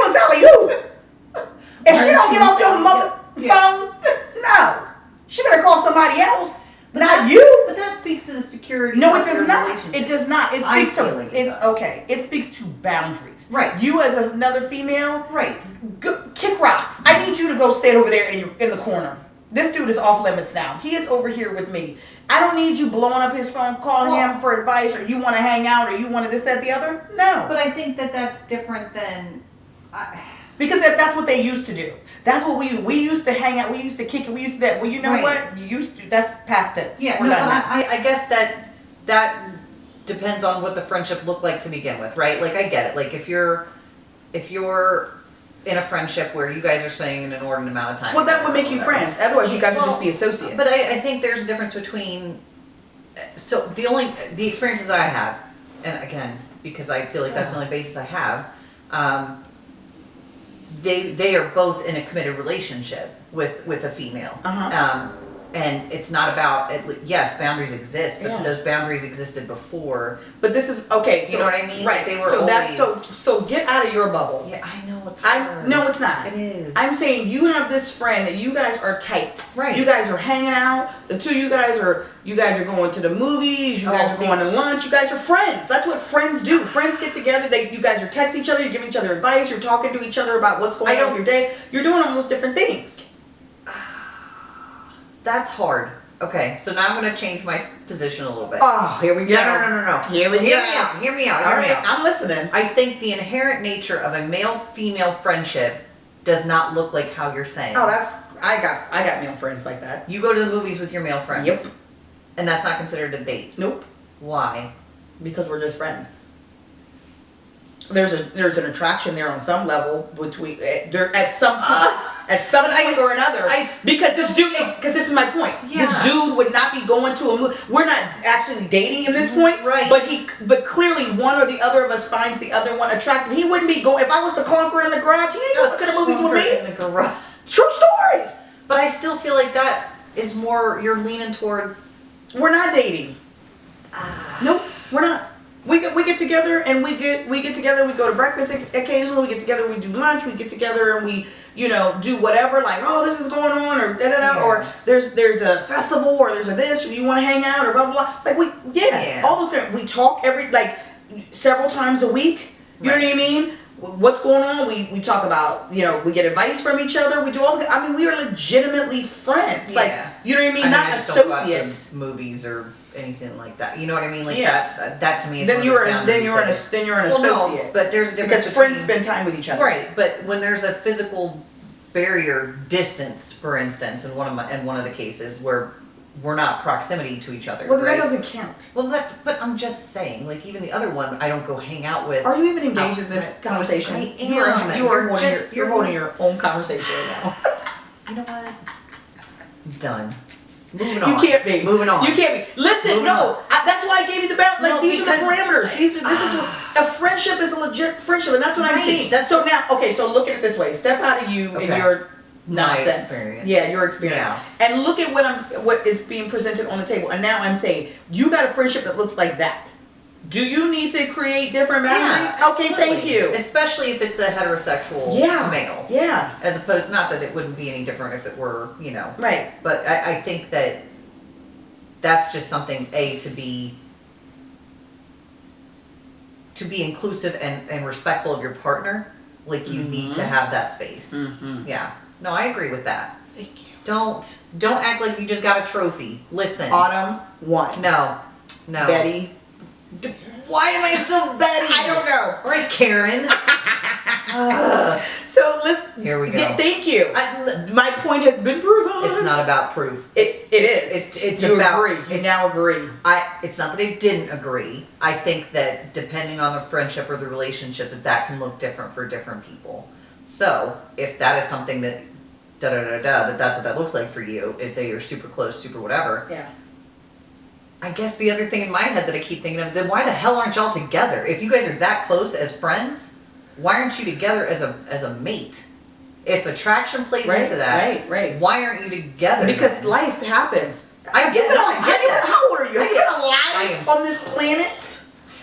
and Sally who? If she don't get off your mother phone, no. She better call somebody else. Not you. But that speaks to the security. No, of it does your not. relationship. It does not. It I speaks feel to like it does. okay. It speaks to boundaries. Right. You as another female, Right. kick rocks. I need you to go stand over there in the corner. This dude is off limits now. He is over here with me. I don't need you blowing up his phone, calling him for advice, or you want to hang out, or you want to this, that, the other. No. But I think that that's different than. Because that's what they used to do. That's what we used to hang out. We used to kick it. We used to that. Well, you know Right. what? You used to. That's past tense. Yeah, We're no, done but now. I guess that depends on what the friendship looked like to begin with, right? Like I get it. Like if you're in a friendship where you guys are spending an inordinate amount of time. Well, that would together make you or whatever. friends. Otherwise, you guys would Well, just be associates. But I think there's a difference between. So the experiences that I have, and again because I feel like that's the only basis I have. They are both in a committed relationship with a female. And it's not about, yes, boundaries exist, but Yeah. those boundaries existed before. But this is okay. So, You know what I mean? Right. They were so that's always- so get out of your bubble. Yeah, I know it's hard. No, it's not. It is. I'm saying you have this friend that you guys are tight. Right. You guys are hanging out. The two of you guys are going to the movies. You guys are going to lunch. You guys are friends. That's what friends do. Friends get together. You guys are texting each other. You're giving each other advice. You're talking to each other about what's going on with your day. You're doing all those different things. That's hard. Okay, so now I'm going to change my position a little bit. Oh, here we go. No. Here we go. Hear me out. All right, I'm listening. I think the inherent nature of a male-female friendship does not look like how you're saying. Oh, I got male friends like that. You go to the movies with your male friends. Yep. And that's not considered a date. Nope. Why? Because we're just friends. There's an attraction there on some level between at some point or another. Because this is my point. Yeah. This dude would not be going to a movie. We're not actually dating in this point, Right. But clearly one or the other of us finds the other one attractive. He wouldn't be going if I was the clunker in the garage. He ain't going to the movies with me. In the garage. True story. But I still feel like that is more. You're leaning towards. We're not dating. Nope, we're not. We get together and we get together. We go to breakfast occasionally. We get together. We do lunch. We get together and we do whatever. Like, oh, this is going on, or da da da, or there's a festival, or there's a this, or you want to hang out, or blah blah blah. Like all the things. We talk several times a week. You know what I mean? What's going on? We talk about, we get advice from each other. We do all the, I mean, we are legitimately friends. Like, you know what I mean? Not I just don't go out to associates. movies or anything like that. You know what I mean? Like Yeah. that to me is Then one of you're those an boundaries associate. No, but there's a difference Because friends between- spend time with each other. Right, but when there's a physical barrier distance, for instance, in one of the cases where we're not proximity to each other, Well, then right? that doesn't count. Well, but I'm just saying, like even the other one, I don't go hang out with. Are you even engaged in this outside. conversation? I am. You are You're holding your own conversation right now. You know what? Done. Moving on. You can't be. Moving on. You can't be. Listen, Moving on. that's why I gave you the balance. Like, No, these are the because- parameters. This is what, a friendship is a legit friendship, and that's what I'm Right, saying. that's- So now, so look at it this way. Step out of you and Okay. your My nonsense. experience. Yeah, your experience. Yeah. And look at what is being presented on the table. And now I'm saying, you got a friendship that looks like that. Do you need to create different boundaries? Okay, thank absolutely. you. Especially if it's a heterosexual male. Yeah. As opposed, not that it wouldn't be any different if it were, Right. But I think that that's just something to be inclusive and respectful of your partner. Like you need to have that space. Mm-hmm. Yeah. No, I agree with that. Thank you. Don't act like you just got a trophy. Listen. Autumn 1. No. Betty. Why am I still Betty? I don't know. All right, Karen. So let's. Here we go. Thank you. My point has been proven. It's not about proof. It is. It's you about. agree. You now agree. It's not that I didn't agree. I think that depending on the friendship or the relationship, that can look different for different people. So if that is something that that's what that looks like for you, is that you're super close, super whatever. Yeah. I guess the other thing in my head that I keep thinking of, then why the hell aren't y'all together? If you guys are that close as friends, why aren't you together as a mate? If attraction plays into that, right. why aren't you together? Because then? life happens. I get that. How old are you? Have you been I alive am on this planet?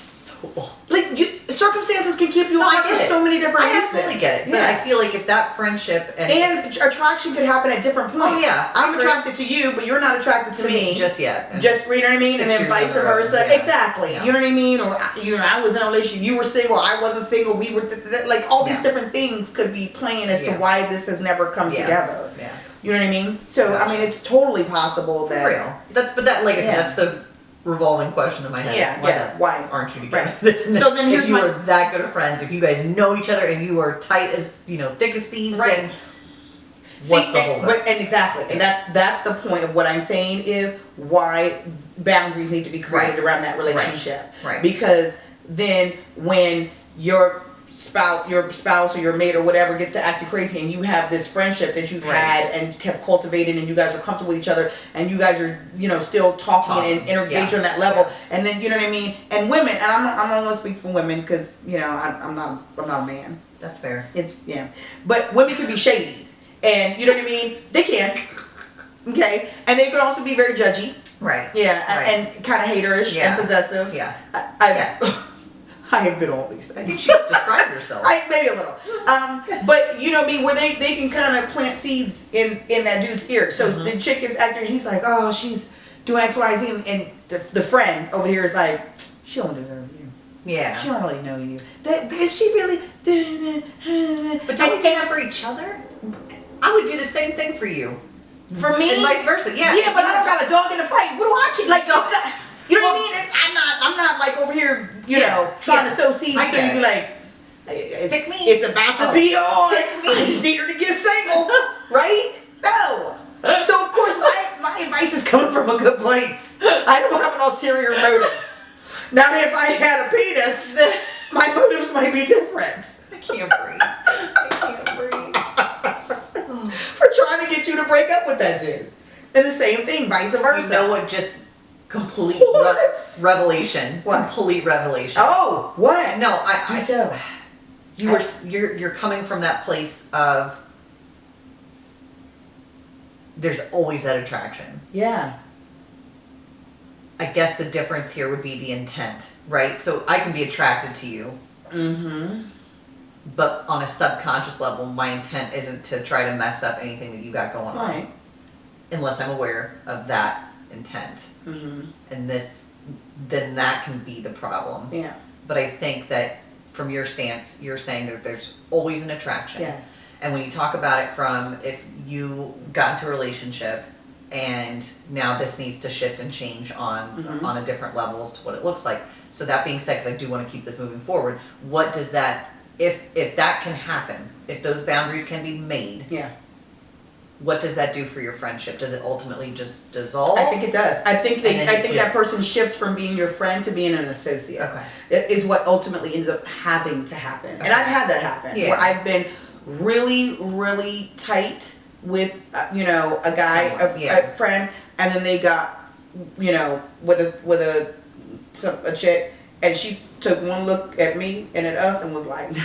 So old. Like, circumstances can keep you No, I alive get for it. so many different I reasons. absolutely get it. But I feel like if that friendship and attraction could happen at different points. Oh, yeah. I I'm agree. attracted to you, but you're not attracted to me. just yet. And Just, you know what I mean? And 6 then years vice down the road, versa. yeah. Exactly. Yeah. You know what I mean? Or, I was in a relationship, you were single, I wasn't single, we were, like, all these Yeah. different things could be playing as to Yeah. why this has never come Yeah. together. Yeah. You know what I mean? So, Gotcha. I mean, it's totally possible that. For real. Like I said, Yeah. that's the revolving question in my head. Yeah, Why yeah, the- why? aren't you together? Right. So then here's if you my- are that good of friends, if you guys know each other and you are tight as thick as thieves, Right. then what's the hold up? And exactly, and that's the point of what I'm saying is why boundaries need to be created Right. around that relationship. Right. Because then when your spouse or your mate or whatever gets to acting crazy, and you have this friendship that you've Right. had and kept cultivated, and you guys are comfortable with each other, and you guys are still talking and engaged Yeah. on that level, Yeah. and then you know what I mean. And women, and I'm only gonna speak for women because I'm not a man. That's fair. But women can be shady, and you know what I mean. They can, okay, and they could also be very judgy, Right. yeah, Right. and kind of haterish Yeah. and possessive. Yeah. I have been all these I think things. she described herself. Maybe a little, but you know what I mean, where they can kind of plant seeds in that dude's ear. So Mm-hmm. the chick is acting. He's like, oh, she's doing X, Y, Z, and the friend over here is like, she don't deserve you. Yeah. She don't really know you. Is she really? But don't we do that for each other? I would do the same thing for you. For me? And vice versa. Yeah. Yeah, but I don't got a dog in the fight. What do I keep? Like, it's not, you know what I mean? I'm not like over here, trying to sow seeds I so get you be it. like, it's, Pick me. it's about to be on. Pick me. I just need her to get single, right? No. So of course my advice is coming from a good place. I don't have an ulterior motive. Now if I had a penis, my motives might be different. I can't breathe. I can't breathe. For trying to get you to break up with that dude. And the same thing, vice versa. You know what? Just complete What? revelation. What? Complete revelation. Oh, what? No, Do tell. you're coming from that place of there's always that attraction. Yeah. I guess the difference here would be the intent, right? So I can be attracted to you, Mm-hmm. but on a subconscious level, my intent isn't to try to mess up anything that you got going on, Right. unless I'm aware of that intent. Mm-hmm. And then that can be the problem. Yeah. But I think that from your stance, you're saying that there's always an attraction. Yes. And when you talk about it from if you got into a relationship and now this needs to shift and change on a different level as to what it looks like. So that being said, because I do want to keep this moving forward, what does that, if that can happen, if those boundaries can be made, Yeah. what does that do for your friendship? Does it ultimately just dissolve? I think it does. I think And then that you just- person shifts from being your friend to being an associate. Okay. It is what ultimately ends up having to happen. And Okay. I've had that happen. Yeah. Where I've been really, really tight with, a guy, Someone, yeah. a friend, and then they got, with a chick, and she took one look at me and at us and was like, no.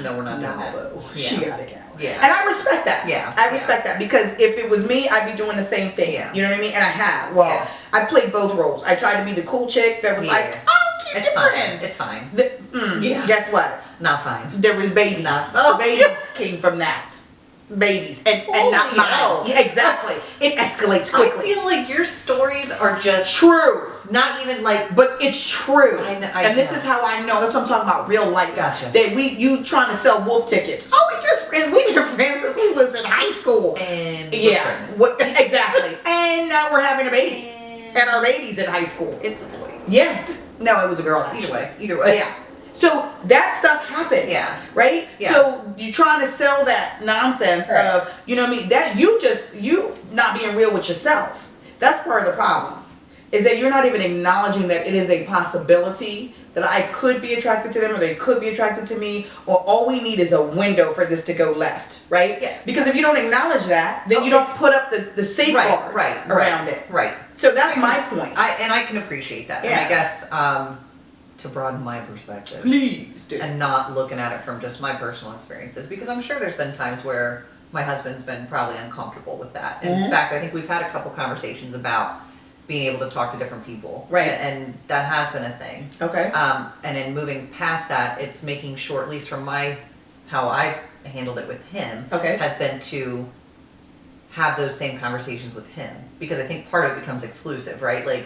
No, we're not doing Nah, that. boo. Yeah. She gotta go. Yeah. And I respect that. Yeah. I respect that because if it was me, I'd be doing the same thing. Yeah. You know what I mean? And I have. Well, Yeah. I played both roles. I tried to be the cool chick that was Yeah. like, oh, keep It's your fine. friends. It's fine. Yeah. Guess what? Not fine. There was babies. Oh. Babies came from that. Babies. And not Holy mine. hell. Yeah, exactly. It escalates quickly. I feel like your stories are just True. not even like. But it's true. I And this know. is how I know. That's what I'm talking about. Real life. Gotcha. That you trying to sell wolf tickets. Oh, we just friends. We've been friends since we was in high school. And we're Yeah. pregnant. What exactly? And now we're having a baby. And And our baby's in high school. it's a boy. Yeah. No, it was a girl actually. Either way. Yeah. So that stuff happens. Yeah. Right? Yeah. So you're trying to sell that nonsense Right. of, you know what I mean? That you not being real with yourself. That's part of the problem. Is that you're not even acknowledging that it is a possibility that I could be attracted to them or they could be attracted to me, or all we need is a window for this to go left, right? Yeah. Because if you don't acknowledge that, then you don't put up the safeguards around it. Right. So that's my point. I can appreciate that. And Yeah. I guess to broaden my perspective. Please do. And not looking at it from just my personal experiences, because I'm sure there's been times where my husband's been probably uncomfortable with that. And in fact, I think we've had a couple conversations about being able to talk to different people. Right. And that has been a thing. Okay. And in moving past that, it's making sure, at least from how I've handled it with him, Okay. has been to have those same conversations with him. Because I think part of it becomes exclusive, right? Like,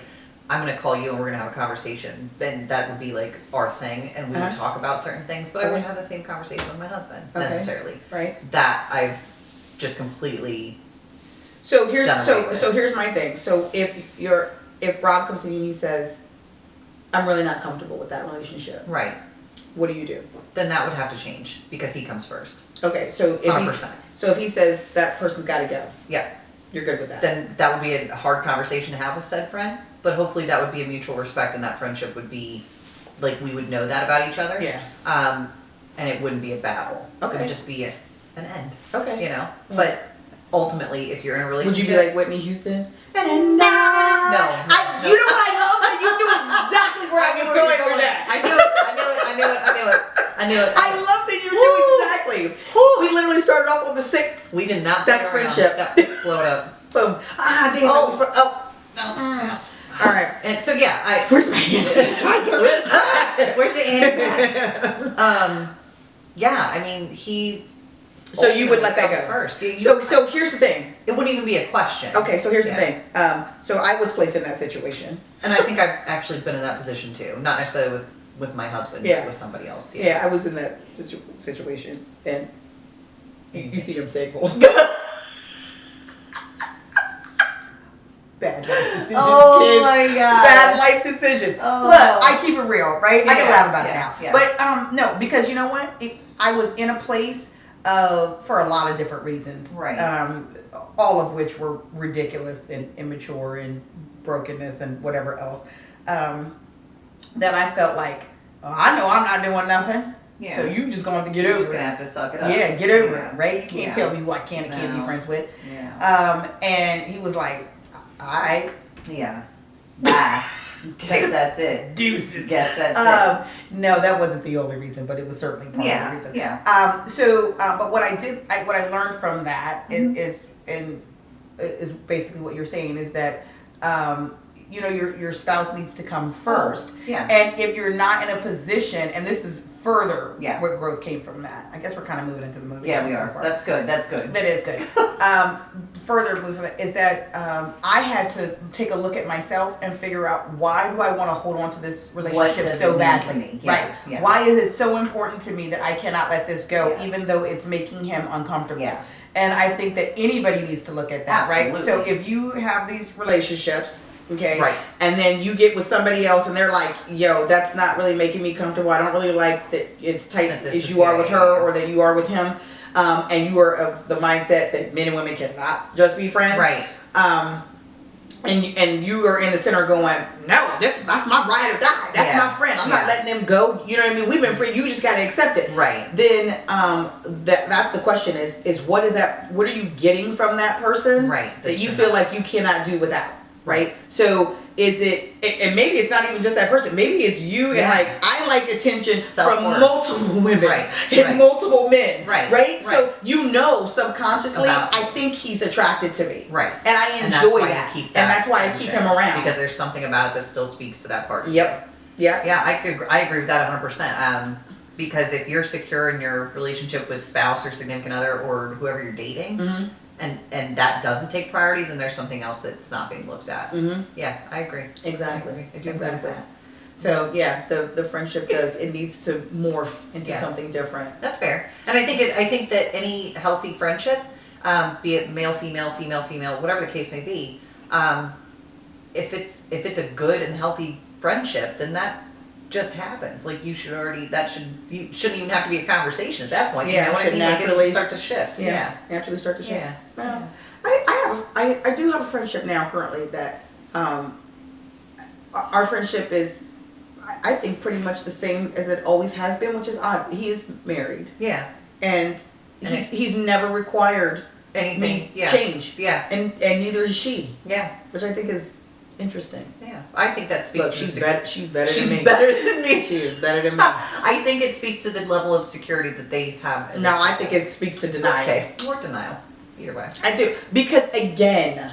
I'm gonna call you and we're gonna have a conversation. Then that would be like our thing, and we would talk about certain things, but I wouldn't have the same conversation with my husband, necessarily. Right. That I've just completely So here's done away with. so here's my thing. So if Rob comes to you and he says, I'm really not comfortable with that relationship, right. what do you do? Then that would have to change because he comes first. Okay, so if 100%. if he says that person's got to go, Yeah. you're good with that. Then that would be a hard conversation to have with said friend, but hopefully that would be a mutual respect, and that friendship would be like we would know that about each other. Yeah. And it wouldn't be a battle. It Okay. would just be an end. Okay. You know, Yeah. but ultimately, if you're in a Would relationship, you be like Whitney Houston? And now, No. You know what I love? That you knew exactly where I was going with that. I knew it. I love that you knew exactly. Whew. We literally started off on the 6th. We did not. That's play around. friendship. Yep. Blow it up. Boom. Ah, damn. No. All right. And so yeah, Where's my hand sanitizer? Where's the hand? Yeah, I mean he. So you would let that comes go first. So here's the thing. It wouldn't even be a question. Okay, so here's Yeah. the thing. So I was placed in that situation. And I think I've actually been in that position too. Not necessarily with my husband, Yeah. but with somebody else. Yeah, I was in that situation, and you see him say, "Cool." Bad life decisions, kids. my god. Bad life decisions. Oh. Look, I keep it real, right? I can Yeah, laugh about it yeah, now. yeah. But no, because you know what? I was in a place for a lot of different reasons. Right. All of which were ridiculous and immature and brokenness and whatever else. That I felt like, oh, I know I'm not doing nothing. Yeah. So you just going to get You're over just it. gonna have to suck it up. Yeah, get over Yeah. it, right? You can't Yeah. tell me who I can and can't be No. friends with. Yeah. And he was like, I Yeah. Bye. Guess that's it. deuces. Guess that's No, that wasn't the only reason, but it was certainly part Yeah, of the reason. yeah. But what what I learned from that is basically what you're saying is that, your spouse needs to come first. Yeah. And if you're not in a position, and this is further Yeah. where growth came from that. I guess we're kind of moving into the movie. Yeah, we so are. far. That's good. That's good. That is good. Further move from it is that I had to take a look at myself and figure out, why do I want to hold on to this relationship does it so mean badly? to me? Yeah, Right. yeah. Why is it so important to me that I cannot let this go, Yes. even though it's making him uncomfortable? Yeah. And I think that anybody needs to look at that, right? Absolutely. So if you have these relationships, okay, Right. and then you get with somebody else and they're like, yo, that's not really making me comfortable. I don't really like that it's tight That this as is you are with very- her or that you are with him. And you are of the mindset that men and women cannot just be friends. Right. And you are in the center going, no, that's my ride or die. That's Yeah. my friend. I'm not Yeah. letting them go. You know what I mean? We've been free. You just got to accept it. Right. Then that's the question is what is that? What are you getting from that person? Right. That you feel like you cannot do without. Right. So is it? And maybe it's not even just that person. Maybe it's you Yeah. and like I like attention Self-worth. from multiple women Right, and right. multiple men. Right, Right. So right. subconsciously, About- I think he's attracted to me. Right. And I And that's enjoy why you that. keep And that that's why I keep him friendship, around. because there's something about it that still speaks to that part. Yep. Yeah. Yeah, I agree with that 100%. Because if you're secure in your relationship with spouse or significant other or whoever you're dating, Mm-hmm. and that doesn't take priority, then there's something else that's not being looked at. Mm-hmm. Yeah, I agree. Exactly. I agree. I do agree with Exactly. that. So yeah, the friendship it needs to morph into Yeah. something different. That's fair. And I think that any healthy friendship, be it male, female, female, female, whatever the case may be, if it's a good and healthy friendship, then that just happens. Like you shouldn't even have to be a conversation at that point. Yeah, You know what I mean? Like, it'll naturally start to shift. Yeah. naturally start to shift. Yeah. Well, I do have a friendship now currently that our friendship is, I think, pretty much the same as it always has been, which is odd. He is married, Yeah. and he's never required Anything. me Yeah. change, Yeah. and neither is she, Yeah. which I think is interesting. Yeah. I think that speaks Look, to she's the better. She's better She's than me. better than me. She is better than me. I think it speaks to the level of security that they have. No, I think it speaks to denial. Okay. More denial. Either way. I do, because again,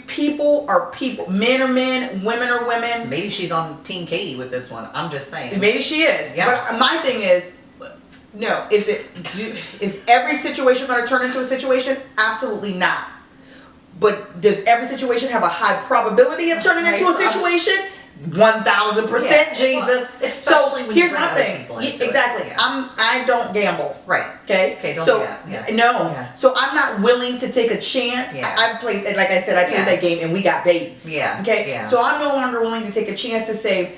people are people. Men are men. Women are women. Maybe she's on Team Katie with this one. I'm just saying. Maybe she is. Yeah. But my thing is, no. Is every situation going to turn into a situation? Absolutely not. But does every situation have a high probability of turning into a situation? 1,000%, Jesus. Well, especially so when you here's bring my other thing. people into Exactly. it. Yeah. I don't gamble. Right. Okay. Okay, don't so, do that. Yeah. No. Yeah. So I'm not willing to take a chance. Yeah. I played, like I said, I played Yeah. that game and we got babies. Yeah. Okay. Yeah. So I'm no longer willing to take a chance to say,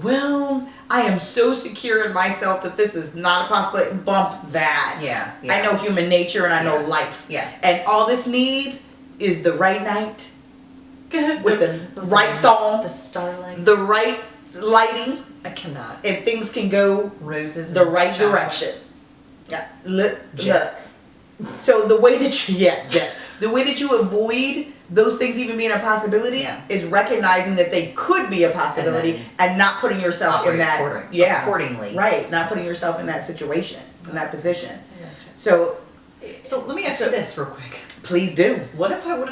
well, I am so secure in myself that this is not a possibility. Bump that. Yeah. I know human nature and I know Yeah. life. Yeah. And all this needs is the right night with the right song, The starlight. the right lighting, I cannot. and things can go Roses. the and right chocolates. direction. Yeah, Jets. So the way that the way that you avoid those things even being a possibility Yeah. is recognizing that they could be a possibility and not putting yourself in Operate that accordingly. right, not putting yourself in that situation, in that position. I gotcha. So So let me ask So- you this real quick. please do, What if I would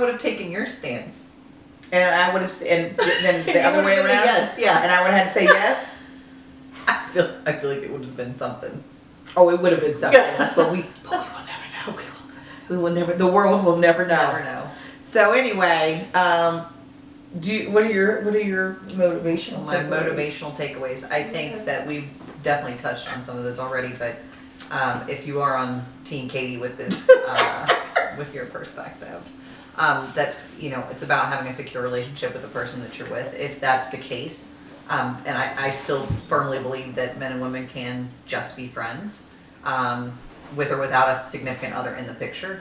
have taken your stance? and I would have, and then the You other way would've been a around, yes, yeah. and I would have had to say yes. I feel like it would have been something. Oh, it would have been something, but we will never know. We will never. The world will never know. Never know. So anyway, what are your motivational? My takeaways? motivational takeaways. I think that we've definitely touched on some of those already, but if you are on Team Katie with this, with your perspective, that it's about having a secure relationship with the person that you're with. If that's the case, and I still firmly believe that men and women can just be friends, with or without a significant other in the picture.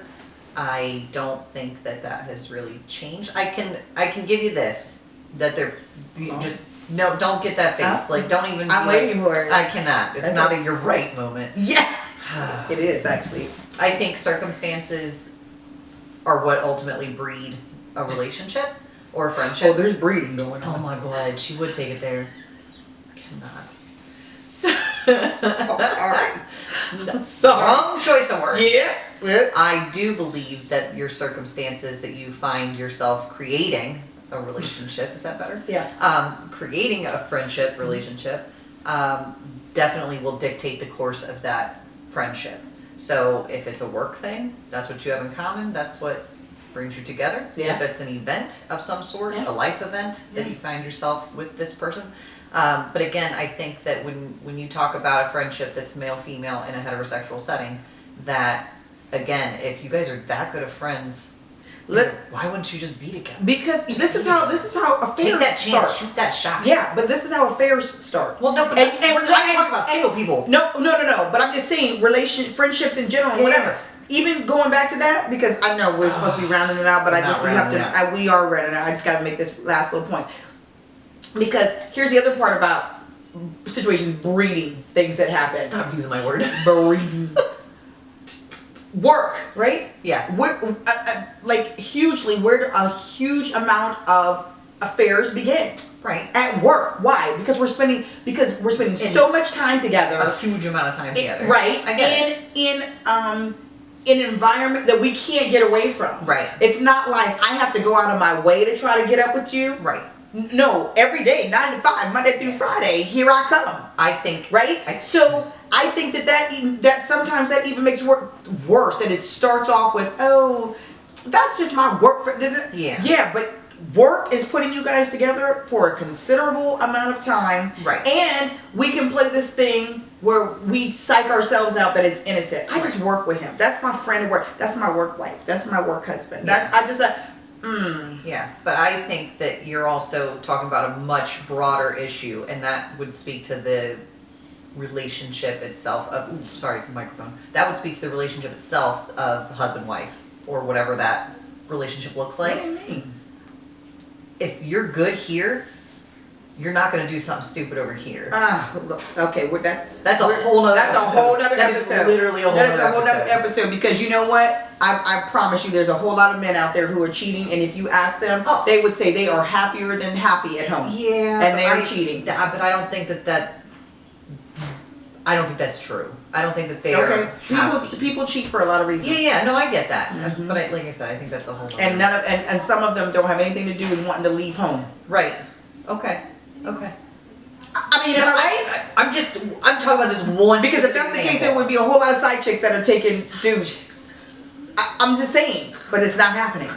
I don't think that has really changed. I can give you this, that don't get that face. Like, don't even. I'm waiting for it. I cannot. It's Okay. not a you're right moment. Yeah, it is actually. I think circumstances are what ultimately breed a relationship or a friendship. Oh, there's breeding going Oh on. my god, she would take it there. Cannot. So, Oh, sorry. wrong choice of words. Yeah. I do believe that your circumstances that you find yourself creating a relationship, is that better? Yeah. Creating a friendship relationship definitely will dictate the course of that friendship. So if it's a work thing, that's what you have in common, that's what brings you together. Yeah. If it's an event of some sort, Yeah. a life event that Yeah. you find yourself with this person. But again, I think that when you talk about a friendship that's male-female in a heterosexual setting, that again, if you guys are that good of friends, why wouldn't you just be together? Because this is how affairs Take that chance, start. shoot that shot. Yeah, but this is how affairs start. Well, no, but And we're not talking about single people. No. But I'm just saying friendships in general, Yeah. whatever. Even going back to that, because I know we're supposed to be rounding it out, but We're not we have rounding it to. We are rounding it out. I just got to make this last little point. Because here's the other part about situations breeding things that happen. Stop using my word. Breeding. Work, right? Yeah. Like hugely, where do a huge amount of affairs begin? Right. At work. Why? Because we're spending so much time together. A huge amount of time together. Right. I get it. In an environment that we can't get away from. Right. It's not like I have to go out of my way to try to get up with you. Right. No, every day, 9 to 5, Monday through Friday, here I come. I think. Right? So I think that sometimes that even makes work worse. That it starts off with, oh, that's just my work. Yeah. Yeah, but work is putting you guys together for a considerable amount of time. Right. And we can play this thing where we psych ourselves out that it's innocent. I just work with him. That's my friend at work. That's my work wife. That's my work husband. Yeah. Yeah, but I think that you're also talking about a much broader issue, and that would speak to the relationship itself of, sorry, microphone. That would speak to the relationship itself of husband-wife, or whatever that relationship looks like. What do you mean? If you're good here, you're not going to do something stupid over here. Okay, well, That's a whole nother episode. That is literally a whole That is nother a whole nother episode. episode because you know what? I promise you there's a whole lot of men out there who are cheating, and if you ask them, Oh. they would say they are happier than happy at home. Yeah, And but they are cheating. But I don't think I don't think that's true. I don't think that they Okay. are happy. People cheat for a lot of reasons. Yeah, no, I get that. But like I said, I think that's a whole. And and some of them don't have anything to do with wanting to leave home. Right. Okay. I mean, am I right? I'm talking about this one. Because if that's the case, there would be a whole lot of side chicks that are taking dudes. I'm just saying, but it's not happening.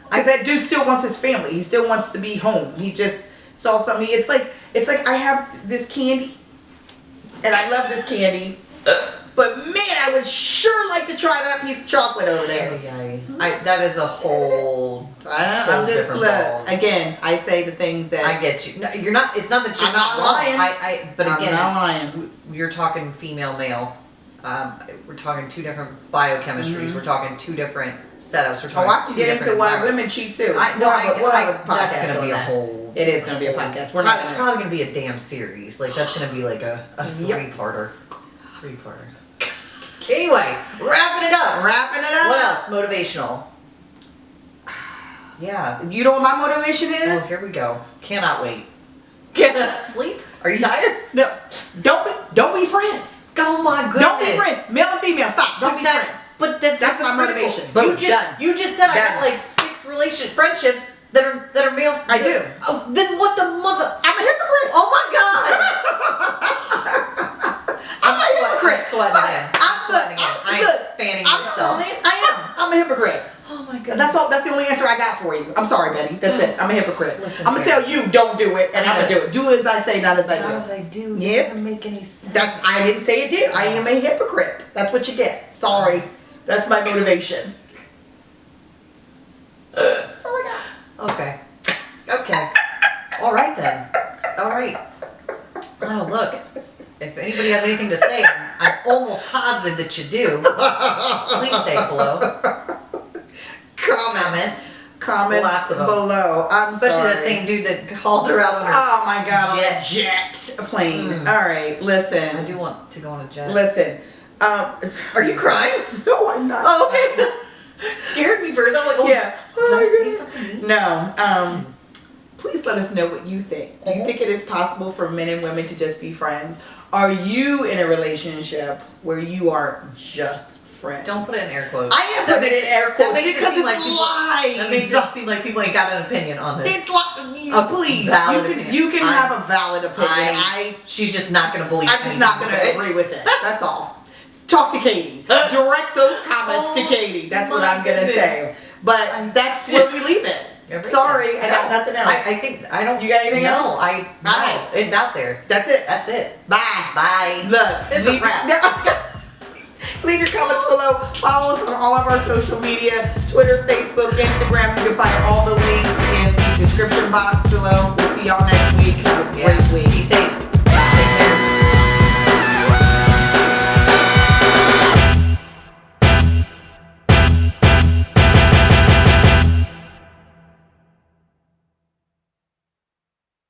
Because that dude still wants his family. He still wants to be home. He just saw something. It's like I have this candy, and I love this candy, but man, I would sure like to try that piece of chocolate over there. That is a whole. I'm just different ball. again. I say the things that I get you. No, you're not. It's not that you're I'm not lying. wrong. But again, I'm not lying. You're talking female male. We're talking two different biochemistries. We're talking two different setups. We're I talking. want to two get into different why environments. women cheat too. We'll We'll have a podcast. That's gonna be on a that. whole. It is gonna be a podcast. We're not gonna. Probably gonna be a damn series. Like that's gonna be like a three-parter. Anyway, wrapping it up. What else? Motivational. Yeah. You know what my motivation Oh, is? here we go. Cannot wait. Cannot sleep? Are you tired? No, don't be friends. Oh my goodness. Don't be friends. Male and female, stop. Don't be friends. But that's That's my critical. motivation. Boom, done. You just said I Done. got like 6 friendships that are male. I do. Oh, then what the mother? I'm a hypocrite. Oh my god. I'm a hypocrite. I'm sweating again. I'm sweating again. I ain't look, fanning I'm myself. owning it. I am. I'm a hypocrite. Oh my goodness. That's all. That's the only answer I got for you. I'm sorry, Betty. That's it. I'm a hypocrite. Listen, I'm gonna tell you, don't do it, and I'm gonna do it. Do as I say, not as I Not do. as I do. Yeah. It doesn't make any sense. I didn't say it did. I am a hypocrite. That's what you get. Sorry. That's my motivation. That's all I got. Okay. All right then. All right. Oh look. If anybody has anything to say, I'm almost positive that you do. Please say it below. Comments Lots of them. below. I'm Especially sorry. that same dude that called her out on her. Oh my god, on jet. a jet plane. All right, listen. I do want to go on a jet. Listen. Are you crying? No, I'm not. Oh, okay. Scared me first. I'm like, oh, Yeah. did I say Oh, something? no. Please let us know what you think. Do you Mhm. think it is possible for men and women to just be friends? Are you in a relationship where you are just friends? Don't put it in air quotes. I am putting it in air quotes That makes because it seem it's like people, lies. That makes it seem like people ain't got an opinion on this. It's like A please, valid you can opinion. have a valid opinion. She's just not gonna believe. I'm just not going to agree with it. That's all. Talk to Katie. Direct those comments to Katie. That's what my I'm going to goodness. say. But that's where we leave it. Everything. Sorry, I got nothing else. I think I don't. You got anything else? No, All right. It's out there. That's it. That's it. Bye. Bye. Look, It's a wrap. leave your comments below. Follow us on all of our social media, Twitter, Facebook, Instagram. You can find all the links in the description box below. We'll see y'all next week. Have a great week. Be safe.